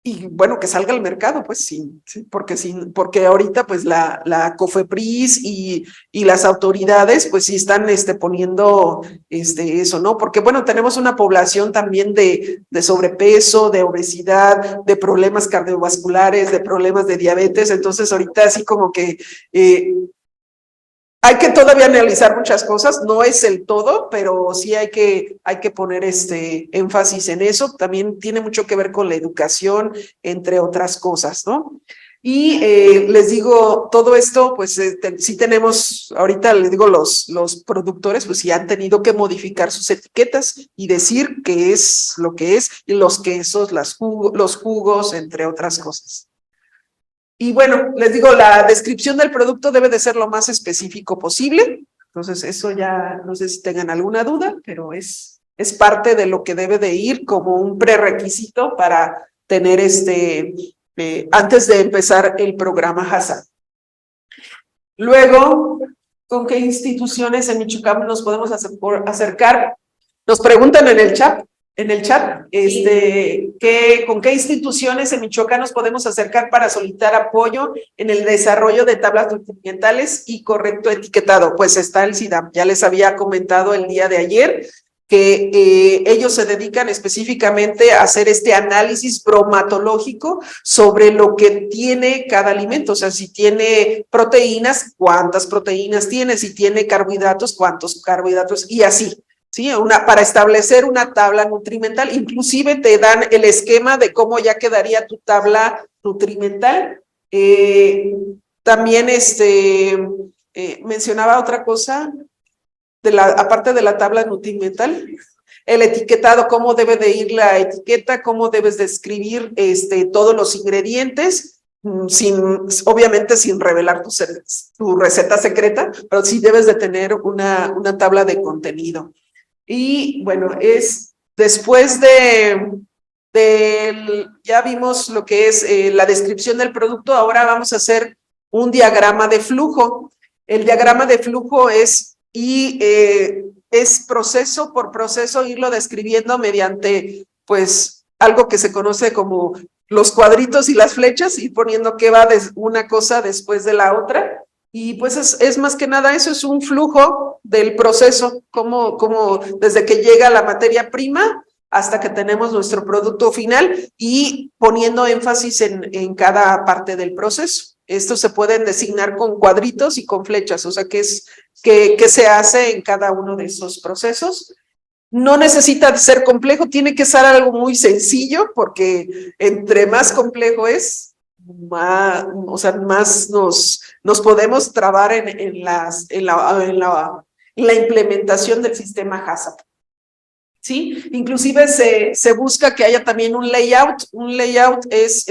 y bueno, que salga al mercado, pues sí, porque ahorita pues la COFEPRIS y las autoridades pues sí están poniendo eso, ¿no? Porque bueno, tenemos una población también de sobrepeso, de obesidad, de problemas cardiovasculares, de problemas de diabetes, entonces ahorita así como que hay que todavía analizar muchas cosas, no es el todo, pero sí hay que poner énfasis en eso. También tiene mucho que ver con la educación, entre otras cosas, ¿no? Y les digo, todo esto, pues sí tenemos, ahorita les digo, los productores, pues sí han tenido que modificar sus etiquetas y decir qué es lo que es, y los quesos, los jugos, entre otras cosas. Y bueno, les digo, la descripción del producto debe de ser lo más específico posible. Entonces, eso ya, no sé si tengan alguna duda, pero es parte de lo que debe de ir como un prerequisito para tener antes de empezar el programa HACCP. Luego, ¿con qué instituciones en Michoacán nos podemos acercar? Nos preguntan en el chat, ¿con qué instituciones en Michoacán nos podemos acercar para solicitar apoyo en el desarrollo de tablas nutrimentales y correcto etiquetado? Pues está el SIDAM, ya les había comentado el día de ayer, que ellos se dedican específicamente a hacer este análisis bromatológico sobre lo que tiene cada alimento, o sea, si tiene proteínas, cuántas proteínas tiene, si tiene carbohidratos, cuántos carbohidratos, y así, ¿sí? Para establecer una tabla nutrimental, inclusive te dan el esquema de cómo ya quedaría tu tabla nutrimental. También mencionaba otra cosa, aparte de la tabla nutrimental, el etiquetado, cómo debe de ir la etiqueta, cómo debes de escribir todos los ingredientes, obviamente sin revelar tu receta secreta, pero sí debes de tener una tabla de contenido. Y bueno, después ya vimos lo que es la descripción del producto, ahora vamos a hacer un diagrama de flujo. El diagrama de flujo es proceso por proceso irlo describiendo mediante, pues, algo que se conoce como los cuadritos y las flechas, y poniendo qué va de una cosa después de la otra. Y pues es más que nada eso, es un flujo del proceso, como desde que llega la materia prima hasta que tenemos nuestro producto final, y poniendo énfasis en cada parte del proceso. Estos se pueden designar con cuadritos y con flechas, o sea, que se hace en cada uno de esos procesos. No necesita ser complejo, tiene que ser algo muy sencillo, porque entre más complejo es, más nos podemos trabar en la implementación del sistema HACCP. ¿Sí? Inclusive se busca que haya también un layout. Un layout es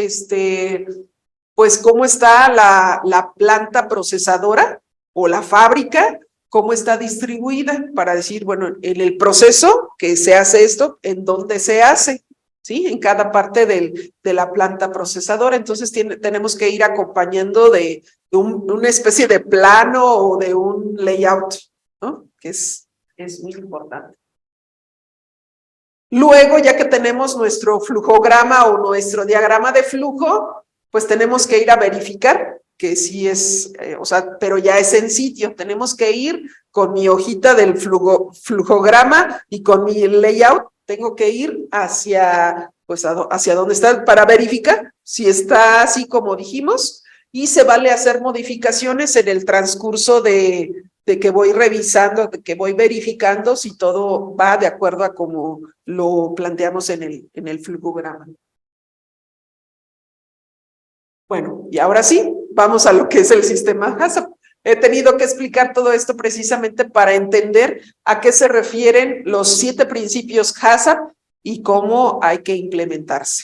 pues cómo está la planta procesadora o la fábrica, cómo está distribuida, para decir, bueno, en el proceso que se hace esto, en dónde se hace, ¿sí? En cada parte de la planta procesadora. Entonces tenemos que ir acompañando de una especie de plano o de un layout, ¿no? Que es muy importante. Luego, ya que tenemos nuestro flujograma o nuestro diagrama de flujo, pues tenemos que ir a verificar que sí es, pero ya es en sitio. Tenemos que ir con mi hojita del flujograma y con mi layout, tengo que ir hacia donde está para verificar si está así como dijimos, y se vale hacer modificaciones en el transcurso de que voy revisando, de que voy verificando si todo va de acuerdo a como lo planteamos en el flujograma. Bueno, y ahora sí, vamos a lo que es el sistema HACCP. He tenido que explicar todo esto precisamente para entender a qué se refieren los 7 principios HACCP y cómo hay que implementarse.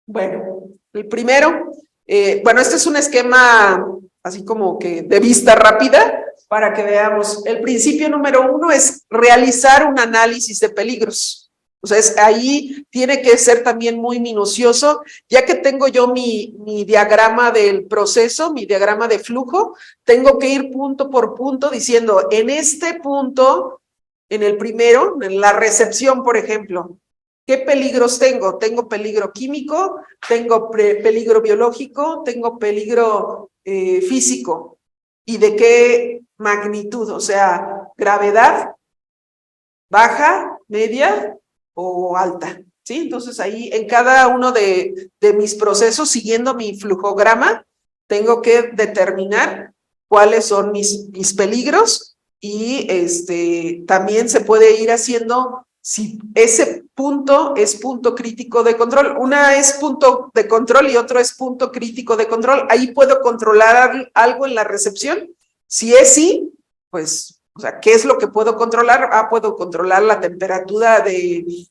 Bueno, el primero, este es un esquema así como que de vista rápida para que veamos. El principio número 1 es realizar un análisis de peligros. O sea, ahí tiene que ser también muy minucioso, ya que tengo yo mi diagrama del proceso, mi diagrama de flujo, tengo que ir punto por punto diciendo, en este punto, en el primero, en la recepción, por ejemplo, ¿qué peligros tengo? Tengo peligro químico, tengo peligro biológico, tengo peligro físico. ¿Y de qué magnitud? O sea, gravedad, baja, media o alta, ¿sí? Entonces ahí en cada uno de mis procesos, siguiendo mi flujograma, tengo que determinar cuáles son mis peligros, y también se puede ir haciendo si ese punto es punto crítico de control. Una es punto de control y otro es punto crítico de control. Ahí puedo controlar algo en la recepción. Si es sí, pues, o sea, ¿qué es lo que puedo controlar? Puedo controlar la temperatura de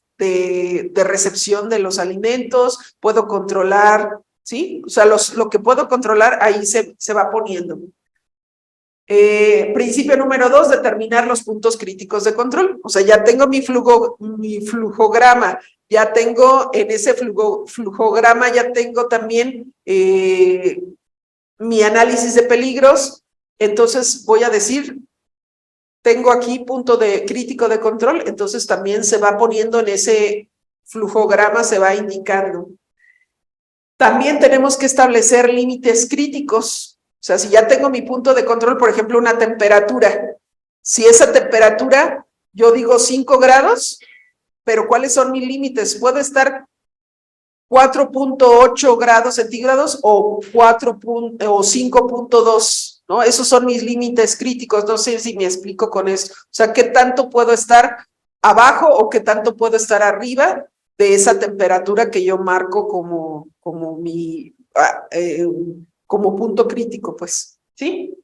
recepción de los alimentos, puedo controlar, ¿sí? O sea, lo que puedo controlar ahí se va poniendo. Principio número 2, determinar los puntos críticos de control. O sea, ya tengo mi flujograma, ya tengo en ese flujograma, ya tengo también mi análisis de peligros. Entonces voy a decir, tengo aquí punto crítico de control, entonces también se va poniendo en ese flujograma, se va indicando. También tenemos que establecer límites críticos. O sea, si ya tengo mi punto de control, por ejemplo, una temperatura, si esa temperatura, yo digo 5 grados, pero ¿cuáles son mis límites? Puedo estar 4.8 grados centígrados o 5.2, ¿no? Esos son mis límites críticos, no sé si me explico con eso. O sea, ¿qué tanto puedo estar abajo o qué tanto puedo estar arriba de esa temperatura que yo marco como punto crítico, pues, ¿sí?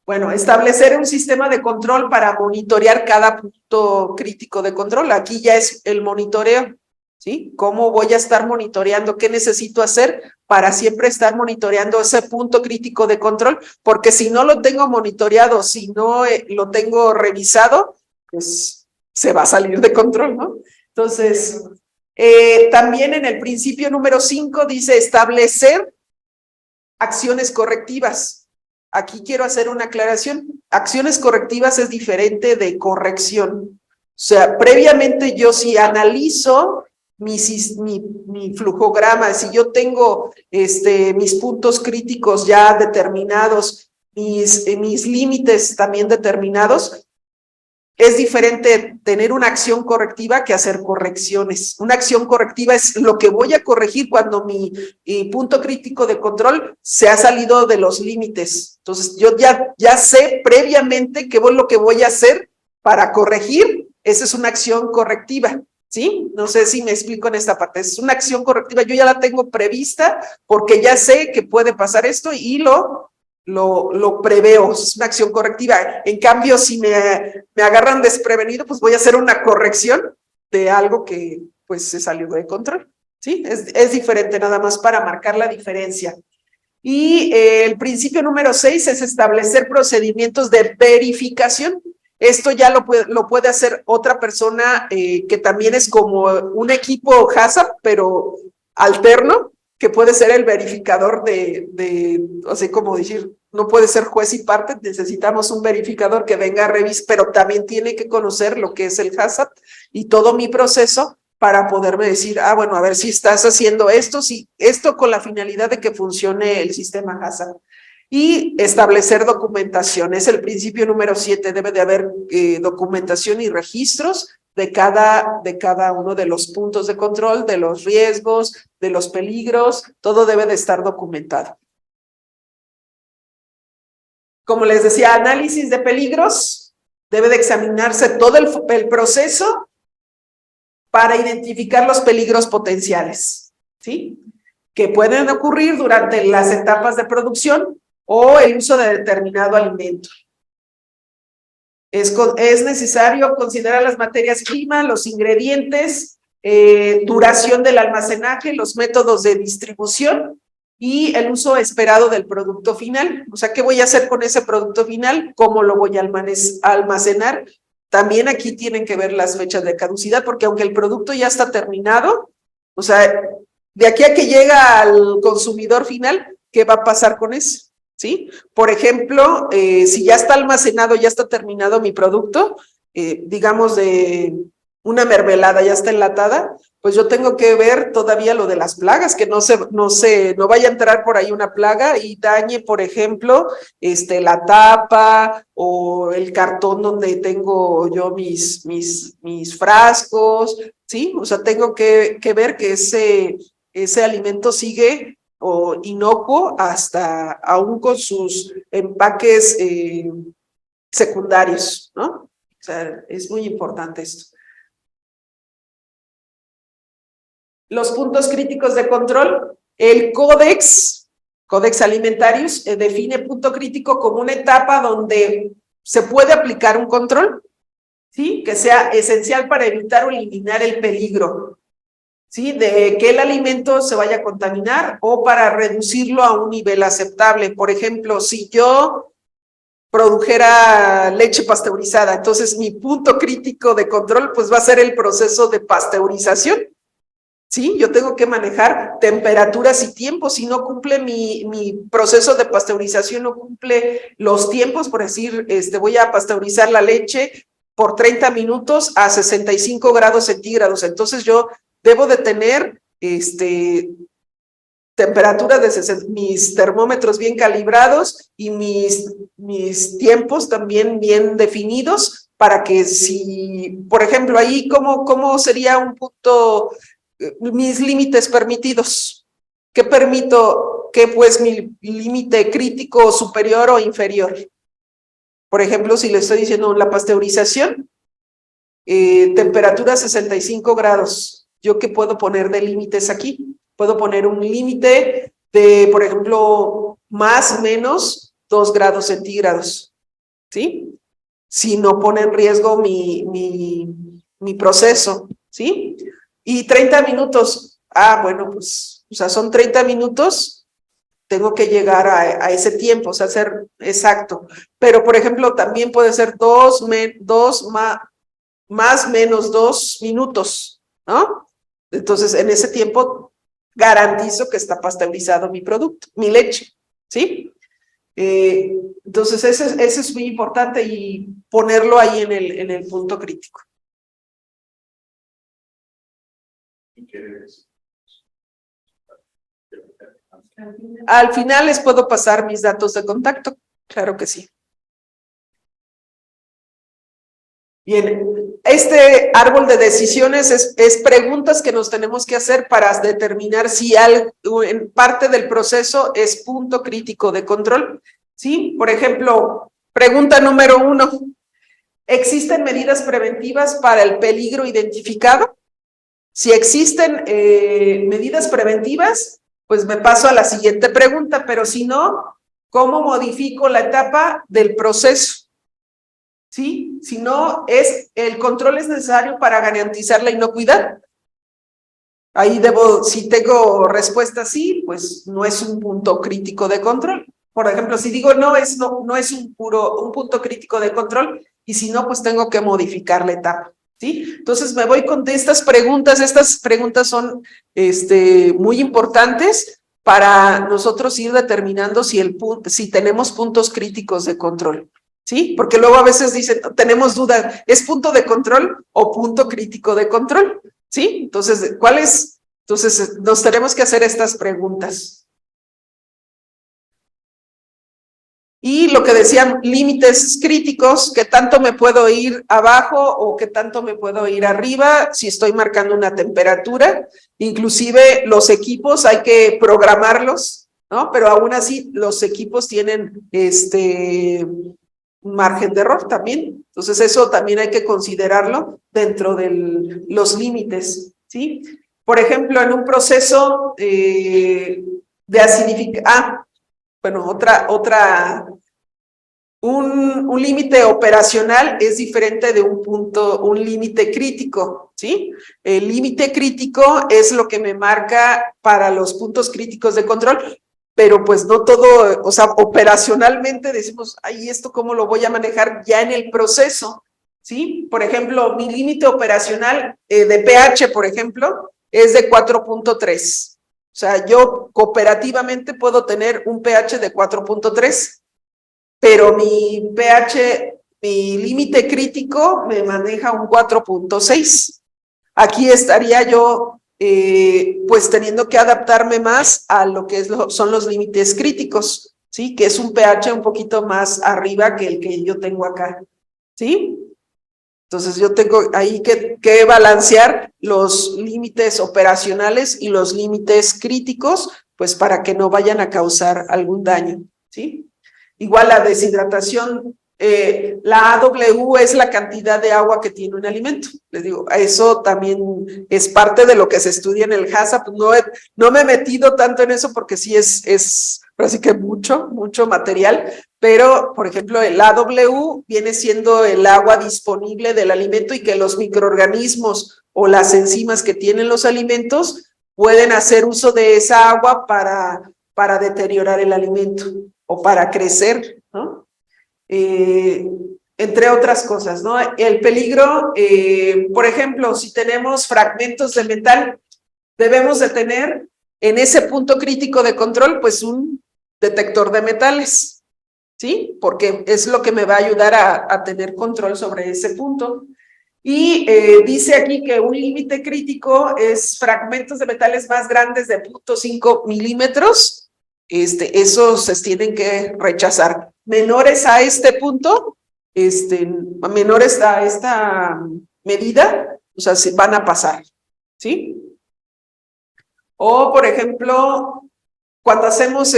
Bueno, establecer un sistema de control para monitorear cada punto crítico de control. Aquí ya es el monitoreo, ¿sí? ¿Cómo voy a estar monitoreando? ¿Qué necesito hacer para siempre estar monitoreando ese punto crítico de control? Porque si no lo tengo monitoreado, si no lo tengo revisado, pues se va a salir de control, ¿no? Entonces, también en el principio número 5 dice establecer acciones correctivas. Aquí quiero hacer una aclaración. Acciones correctivas es diferente de corrección. O sea, previamente yo si analizo mi flujograma, si yo tengo mis puntos críticos ya determinados, mis límites también determinados, es diferente tener una acción correctiva que hacer correcciones. Una acción correctiva es lo que voy a corregir cuando mi punto crítico de control se ha salido de los límites. Entonces, yo ya sé previamente qué es lo que voy a hacer para corregir. Esa es una acción correctiva, ¿sí? No sé si me explico en esta parte. Es una acción correctiva, yo ya la tengo prevista porque ya sé que puede pasar esto y lo preveo, es una acción correctiva. En cambio, si me agarran desprevenido, pues voy a hacer una corrección de algo que pues se salió de control, ¿sí? Es diferente, nada más para marcar la diferencia. Y el principio número 6 es establecer procedimientos de verificación. Esto ya lo puede hacer otra persona que también es como un equipo HACCP, pero alterno, que puede ser el verificador o sea, como decir, no puede ser juez y parte, necesitamos un verificador que venga a revisar, pero también tiene que conocer lo que es el HACCP y todo mi proceso para poderme decir, bueno, a ver si estás haciendo esto, si esto con la finalidad de que funcione el sistema HACCP. Y establecer documentación, es el principio número 7, debe de haber documentación y registros de cada uno de los puntos de control, de los riesgos, de los peligros, todo debe de estar documentado. Como les decía, análisis de peligros, debe de examinarse todo el proceso para identificar los peligros potenciales, ¿sí? Que pueden ocurrir durante las etapas de producción o el uso de determinado alimento. Es necesario considerar las materias primas, los ingredientes, duración del almacenaje, los métodos de distribución y el uso esperado del producto final. O sea, ¿qué voy a hacer con ese producto final? ¿Cómo lo voy a almacenar? También aquí tienen que ver las fechas de caducidad, porque aunque el producto ya está terminado, o sea, de aquí a que llega al consumidor final, ¿qué va a pasar con eso? ¿Sí? Por ejemplo, si ya está almacenado, ya está terminado mi producto, digamos de una mermelada ya está enlatada, pues yo tengo que ver todavía lo de las plagas, que no vaya a entrar por ahí una plaga y dañe, por ejemplo, la tapa o el cartón donde tengo yo mis frascos, ¿sí? O sea, tengo que ver que ese alimento sigue o inocuo hasta aún con sus empaques secundarios, ¿no? O sea, es muy importante esto. los puntos críticos de control. El Codex Alimentarius, define punto crítico como una etapa donde se puede aplicar un control, ¿sí? Que sea esencial para evitar o eliminar el peligro, ¿sí? De que el alimento se vaya a contaminar o para reducirlo a un nivel aceptable. Por ejemplo, si yo produjera leche pasteurizada, entonces mi punto crítico de control pues va a ser el proceso de pasteurización, ¿sí? Yo tengo que manejar temperaturas y tiempos. Si no cumple mi proceso de pasteurización, no cumple los tiempos, por decir, voy a pasteurizar la leche por 30 minutos a 65 grados centígrados, entonces yo debo de tener temperatura de mis termómetros bien calibrados y mis tiempos también bien definidos para que si, por ejemplo, ahí ¿cómo sería un punto, mis límites permitidos? ¿Qué permito? ¿Qué pues mi límite crítico superior o inferior? Por ejemplo, si le estoy diciendo la pasteurización, temperatura 65 grados, ¿yo qué puedo poner de límites aquí? Puedo poner un límite de, por ejemplo, más o menos 2 grados centígrados, ¿sí? Si no pone en riesgo mi proceso, ¿sí? Y 30 minutos, bueno, pues, o sea, son 30 minutos, tengo que llegar a ese tiempo, o sea, ser exacto. Pero, por ejemplo, también puede ser más menos 2 minutos, ¿no? Entonces, en ese tiempo garantizo que está pasteurizado mi producto, mi leche, ¿sí? Entonces, ese es muy importante y ponerlo ahí en el punto crítico. Al final les puedo pasar mis datos de contacto, claro que sí. Bien, este árbol de decisiones es preguntas que nos tenemos que hacer para determinar si en parte del proceso es punto crítico de control, ¿sí? Por ejemplo, pregunta número 1, ¿existen medidas preventivas para el peligro identificado? Si existen medidas preventivas, pues me paso a la siguiente pregunta, pero si no, ¿cómo modifico la etapa del proceso? ¿Sí? Si no, el control es necesario para garantizar la inocuidad. Ahí si tengo respuesta sí, pues no es un punto crítico de control. Por ejemplo, si digo no es un punto crítico de control, y si no, pues tengo que modificar la etapa, ¿sí? Entonces me voy con estas preguntas son muy importantes para nosotros ir determinando si tenemos puntos críticos de control. ¿Sí? Porque luego a veces dicen, tenemos dudas, ¿es punto de control o punto crítico de control? ¿Sí? Entonces, ¿cuál es? Entonces, nos tenemos que hacer estas preguntas. Y lo que decían, límites críticos, ¿qué tanto me puedo ir abajo o qué tanto me puedo ir arriba si estoy marcando una temperatura? Inclusive los equipos hay que programarlos, ¿no? Pero aún así los equipos tienen margen de error también. Entonces, eso también hay que considerarlo dentro de los límites, ¿sí? Por ejemplo, en un proceso de acidificación, un límite operacional es diferente de un límite crítico, ¿sí? El límite crítico es lo que me marca para los puntos críticos de control, pero pues no todo, o sea, operacionalmente decimos, ay, ¿esto cómo lo voy a manejar ya en el proceso? ¿Sí? Por ejemplo, mi límite operacional de pH, por ejemplo, es de 4.3. O sea, yo cooperativamente puedo tener un pH de 4.3, pero mi límite crítico me maneja un 4.6. Aquí estaría yo pues teniendo que adaptarme más a lo que son los límites críticos, ¿sí? Que es un pH un poquito más arriba que el que yo tengo acá, ¿sí? Entonces yo tengo ahí que balancear los límites operacionales y los límites críticos, pues para que no vayan a causar algún daño, ¿sí? Igual la deshidratación La AW es la cantidad de agua que tiene un alimento. Les digo, eso también es parte de lo que se estudia en el HACCP. No me he metido tanto en eso porque sí así que mucho material, pero por ejemplo el AW viene siendo el agua disponible del alimento y que los microorganismos o las enzimas que tienen los alimentos pueden hacer uso de esa agua para deteriorar el alimento o para crecer, ¿no? Entre otras cosas, ¿no? El peligro, por ejemplo, si tenemos fragmentos de metal, debemos de tener en ese punto crítico de control, pues un detector de metales, ¿sí? Porque es lo que me va a ayudar a tener control sobre ese punto. Y dice aquí que un límite crítico es fragmentos de metales más grandes de 0.5 milímetros, esos se tienen que rechazar. Menores a este punto, menores a esta medida, o sea, se van a pasar, ¿sí? O, por ejemplo, cuando hacemos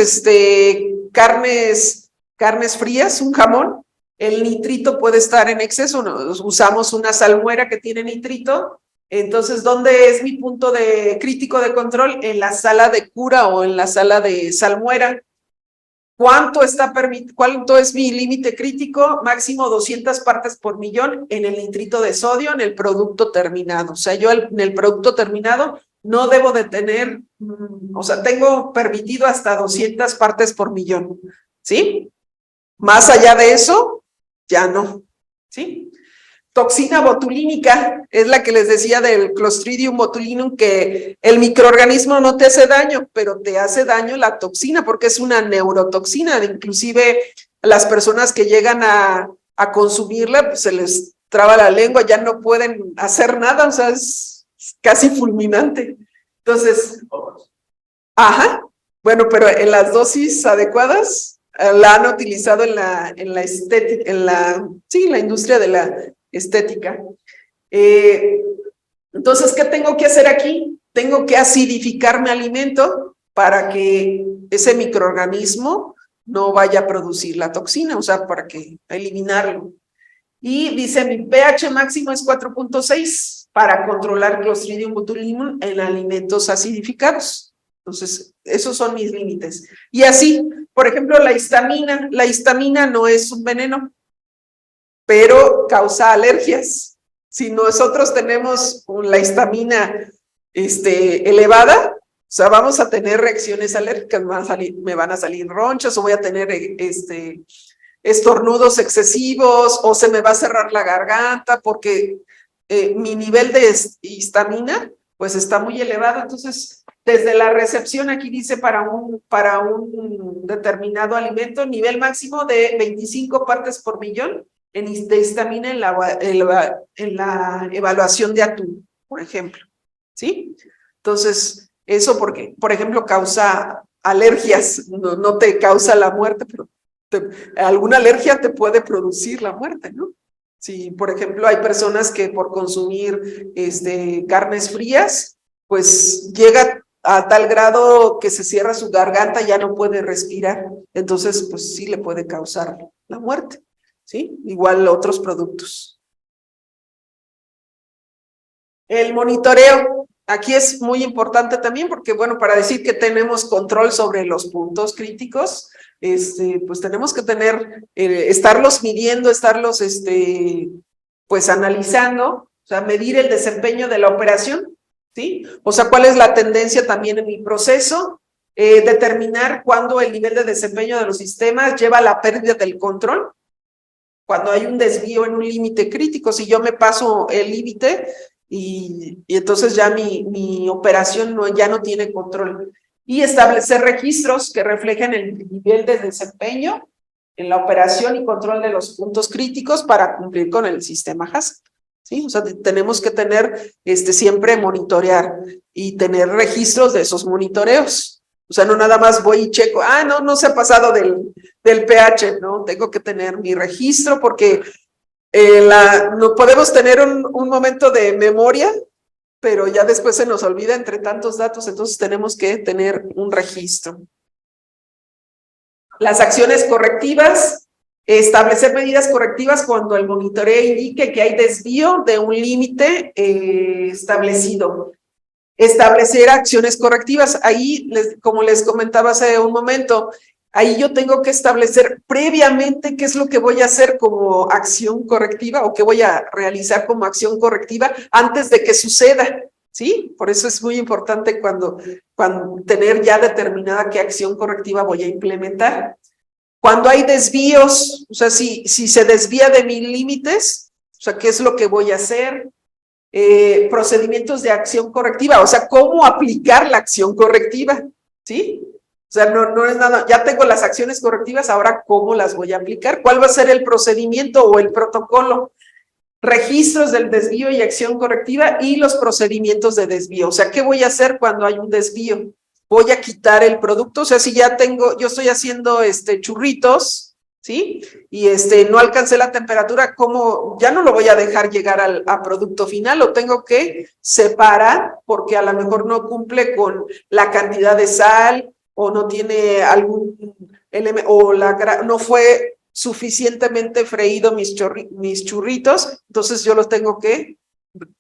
carnes frías, un jamón, el nitrito puede estar en exceso. Usamos una salmuera que tiene nitrito. Entonces, ¿dónde es mi punto crítico de control? En la sala de cura o en la sala de salmuera. ¿Cuánto es mi límite crítico? Máximo 200 partes por millón en el nitrito de sodio en el producto terminado. O sea, yo en el producto terminado no debo de tener, o sea, tengo permitido hasta 200 partes por millón, ¿sí? Más allá de eso, ya no, ¿sí? Toxina botulínica, es la que les decía del Clostridium botulinum, que el microorganismo no te hace daño, pero te hace daño la toxina, porque es una neurotoxina. Inclusive las personas que llegan a consumirla, pues se les traba la lengua, ya no pueden hacer nada, o sea, es casi fulminante. Entonces, bueno, pero en las dosis adecuadas la han utilizado en la estética, en la industria de la estética. Entonces, ¿qué tengo que hacer aquí? Tengo que acidificar mi alimento para que ese microorganismo no vaya a producir la toxina, o sea, para que eliminarlo. Y dice, mi pH máximo es 4.6 para controlar Clostridium botulinum en alimentos acidificados. Entonces, esos son mis límites. Y así, por ejemplo, la histamina no es un veneno, pero causa alergias. Si nosotros tenemos la histamina elevada, o sea, vamos a tener reacciones alérgicas, me van a salir ronchas o voy a tener estornudos excesivos o se me va a cerrar la garganta porque mi nivel de histamina pues está muy elevado. Entonces, desde la recepción aquí dice para un determinado alimento, nivel máximo de 25 partes por millón de histamina en la evaluación de atún, por ejemplo, ¿sí? Entonces, eso porque, por ejemplo, causa alergias, no te causa la muerte, pero alguna alergia te puede producir la muerte, ¿no? Si, por ejemplo, hay personas que por consumir carnes frías, pues llega a tal grado que se cierra su garganta, ya no puede respirar, entonces, pues sí le puede causar la muerte. ¿Sí? Igual otros productos. El monitoreo, aquí es muy importante también porque, bueno, para decir que tenemos control sobre los puntos críticos, pues tenemos que estarlos midiendo, estarlos, pues analizando, o sea, medir el desempeño de la operación, ¿sí? O sea, cuál es la tendencia también en mi proceso, determinar cuándo el nivel de desempeño de los sistemas lleva a la pérdida del control. Cuando hay un desvío en un límite crítico, si yo me paso el límite y entonces ya mi operación ya no tiene control. Y establecer registros que reflejen el nivel de desempeño en la operación y control de los puntos críticos para cumplir con el sistema HACCP. ¿Sí? O sea, tenemos que tener siempre monitorear y tener registros de esos monitoreos. O sea, no nada más voy y checo, no se ha pasado del pH, ¿no? Tengo que tener mi registro porque no podemos tener un momento de memoria, pero ya después se nos olvida entre tantos datos, entonces tenemos que tener un registro. Las acciones correctivas, Establecer medidas correctivas cuando el monitoreo indique que hay desvío de un límite establecido. Establecer acciones correctivas. Ahí, como les comentaba hace un momento, ahí yo tengo que establecer previamente qué es lo que voy a hacer como acción correctiva o qué voy a realizar como acción correctiva antes de que suceda, ¿sí? Por eso es muy importante cuando tener ya determinada qué acción correctiva voy a implementar. Cuando hay desvíos, o sea, si se desvía de mis límites, o sea, ¿qué es lo que voy a hacer? Procedimientos de acción correctiva, o sea, cómo aplicar la acción correctiva, ¿sí? O sea, no es nada, ya tengo las acciones correctivas, ahora ¿cómo las voy a aplicar? ¿Cuál va a ser el procedimiento o el protocolo? Registros del desvío y acción correctiva y los procedimientos de desvío, o sea, ¿qué voy a hacer cuando hay un desvío? Voy a quitar el producto, o sea, si ya yo estoy haciendo churritos, ¿sí? Y no alcancé la temperatura, ¿cómo? Ya no lo voy a dejar llegar a producto final, lo tengo que separar porque a lo mejor no cumple con la cantidad de sal o no tiene algún elemento, o no fue suficientemente freído mis churritos, entonces yo los tengo que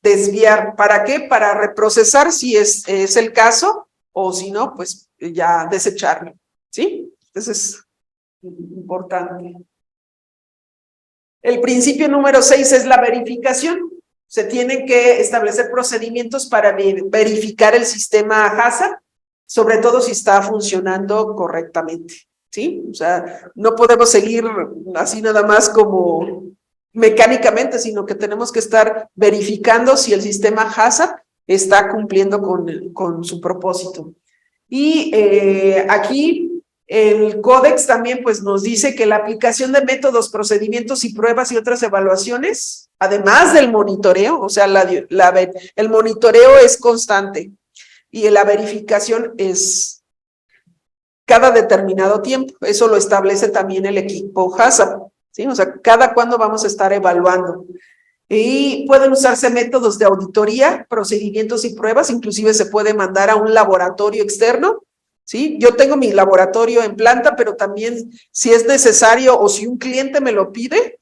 desviar. ¿Para qué? Para reprocesar si es el caso, o si no, pues ya desecharlo, ¿sí? Entonces, importante. El principio número 6 es la verificación. Se tienen que establecer procedimientos para verificar el sistema HACCP, sobre todo si está funcionando correctamente, ¿sí? O sea, no podemos seguir así nada más como mecánicamente, sino que tenemos que estar verificando si el sistema HACCP está cumpliendo con su propósito. Y aquí el Códex también pues nos dice que la aplicación de métodos, procedimientos y pruebas y otras evaluaciones, además del monitoreo, o sea, el monitoreo es constante y la verificación es cada determinado tiempo. Eso lo establece también el equipo HACCP, ¿sí? O sea, cada cuándo vamos a estar evaluando. Y pueden usarse métodos de auditoría, procedimientos y pruebas, inclusive se puede mandar a un laboratorio externo, ¿sí? Yo tengo mi laboratorio en planta, pero también si es necesario o si un cliente me lo pide,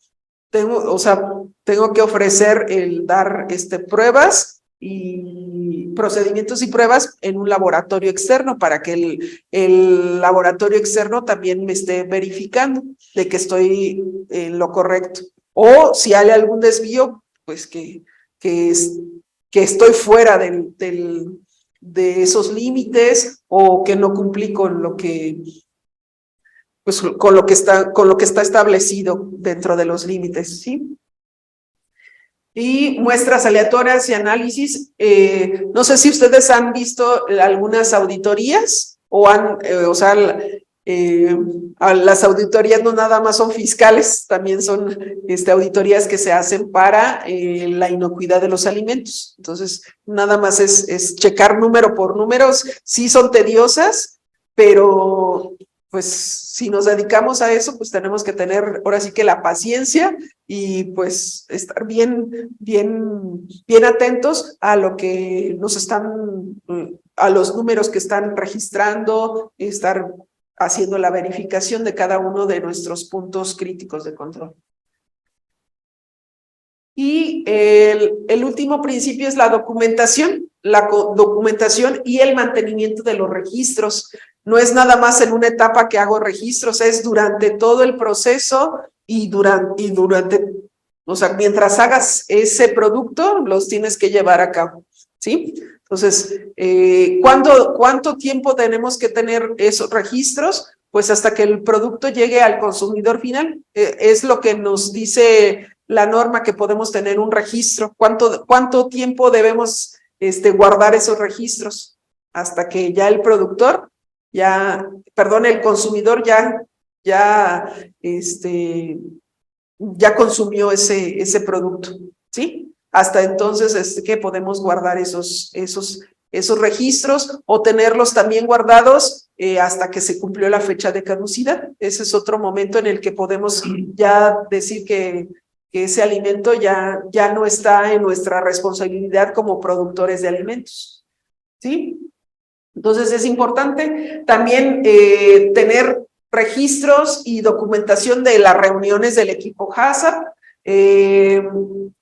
tengo que ofrecer dar pruebas y procedimientos y pruebas en un laboratorio externo para que el laboratorio externo también me esté verificando de que estoy en lo correcto. O si hay algún desvío, pues que estoy fuera de esos límites o que no cumplí con lo que está establecido dentro de los límites, ¿sí? Y muestras aleatorias y análisis. No sé si ustedes han visto algunas auditorías o las auditorías no nada más son fiscales, también son auditorías que se hacen para la inocuidad de los alimentos. Entonces, nada más es checar número por número. Sí son tediosas, pero pues si nos dedicamos a eso, pues tenemos que tener ahora sí que la paciencia y pues estar bien atentos a lo que a los números que están registrando, estar haciendo la verificación de cada uno de nuestros puntos críticos de control. Y el último principio es la documentación y el mantenimiento de los registros. No es nada más en una etapa que hago registros, es durante todo el proceso y o sea, mientras hagas ese producto, los tienes que llevar a cabo, ¿sí? Entonces, ¿cuánto tiempo tenemos que tener esos registros? Pues hasta que el producto llegue al consumidor final. Es lo que nos dice la norma que podemos tener un registro. ¿Cuánto tiempo debemos guardar esos registros? Hasta que ya el consumidor ya consumió ese producto, ¿sí? Hasta entonces que podemos guardar esos registros o tenerlos también guardados hasta que se cumplió la fecha de caducidad. Ese es otro momento en el que podemos ya decir que ese alimento ya no está en nuestra responsabilidad como productores de alimentos, ¿sí? Entonces es importante también tener registros y documentación de las reuniones del equipo HACCP,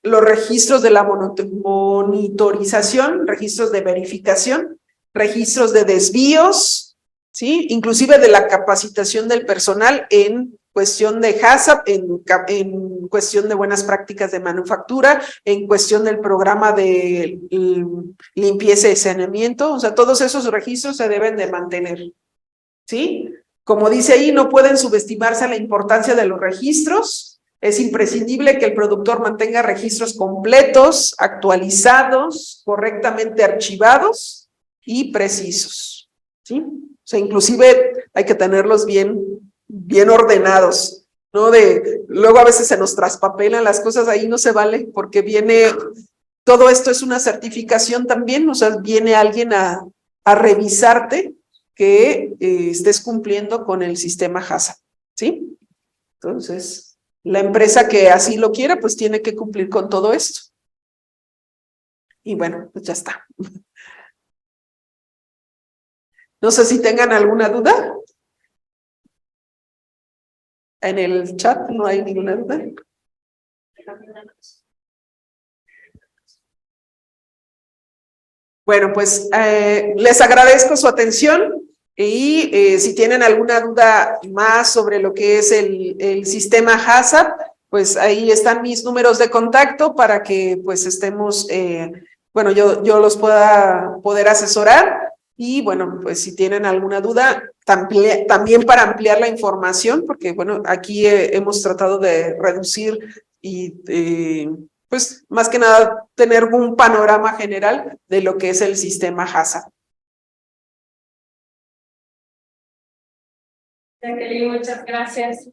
los registros de la monitorización, registros de verificación, registros de desvíos, ¿sí? Inclusive de la capacitación del personal en cuestión de HACCP, en cuestión de buenas prácticas de manufactura, en cuestión del programa de limpieza y saneamiento, o sea, todos esos registros se deben de mantener, ¿sí? Como dice ahí, no pueden subestimarse la importancia de los registros. Es imprescindible que el productor mantenga registros completos, actualizados, correctamente archivados y precisos, ¿sí? O sea, inclusive hay que tenerlos bien ordenados, ¿no? Luego a veces se nos traspapelan las cosas, ahí no se vale, porque todo esto es una certificación también, o sea, viene alguien a revisarte que estés cumpliendo con el sistema HACCP, ¿sí? Entonces, la empresa que así lo quiera, pues tiene que cumplir con todo esto. Y bueno, pues ya está. No sé si tengan alguna duda. En el chat no hay ninguna duda. Bueno, pues les agradezco su atención y si tienen alguna duda más sobre lo que es el sistema HACCP, pues ahí están mis números de contacto para que pues estemos, bueno, yo los poder asesorar. Y bueno, pues si tienen alguna duda, también para ampliar la información, porque bueno, aquí hemos tratado de reducir y pues más que nada tener un panorama general de lo que es el sistema HACCP. Jacqueline, muchas gracias.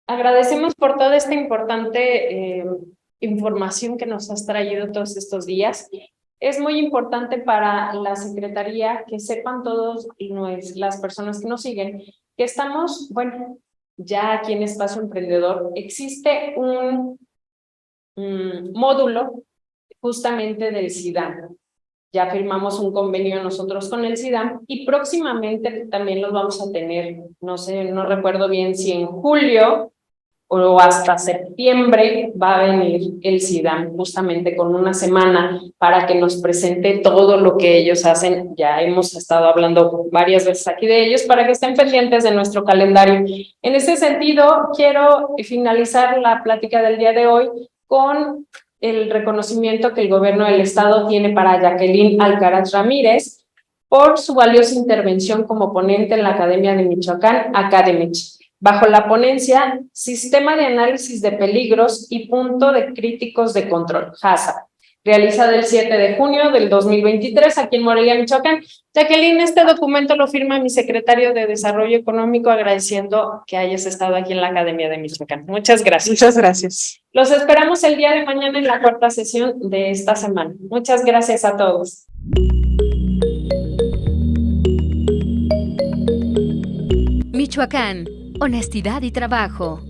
Agradecemos por toda esta importante información que nos has traído todos estos días. Es muy importante para la Secretaría que sepan todos las personas que nos siguen que estamos, bueno, ya aquí en Espacio Emprendedor existe un módulo justamente del SIDAM. Ya firmamos un convenio nosotros con el SIDAM y próximamente también los vamos a tener, no sé, no recuerdo bien si en julio o hasta septiembre va a venir el SIDAM justamente con una semana para que nos presente todo lo que ellos hacen. Ya hemos estado hablando varias veces aquí de ellos para que estén pendientes de nuestro calendario. En ese sentido, quiero finalizar la plática del día de hoy con el reconocimiento que el gobierno del estado tiene para Jacqueline Alcaraz Ramírez por su valiosa intervención como ponente en la Academia de Michoacán, Academich, bajo la ponencia Sistema de Análisis de Peligros y Punto de Críticos de Control, HACCP, realizada el 7 de junio del 2023 aquí en Morelia, Michoacán. Jacqueline, este documento lo firma mi secretario de Desarrollo Económico, agradeciendo que hayas estado aquí en la Academia de Michoacán. Muchas gracias. Muchas gracias. Los esperamos el día de mañana en la cuarta sesión de esta semana. Muchas gracias a todos. Michoacán, honestidad y trabajo.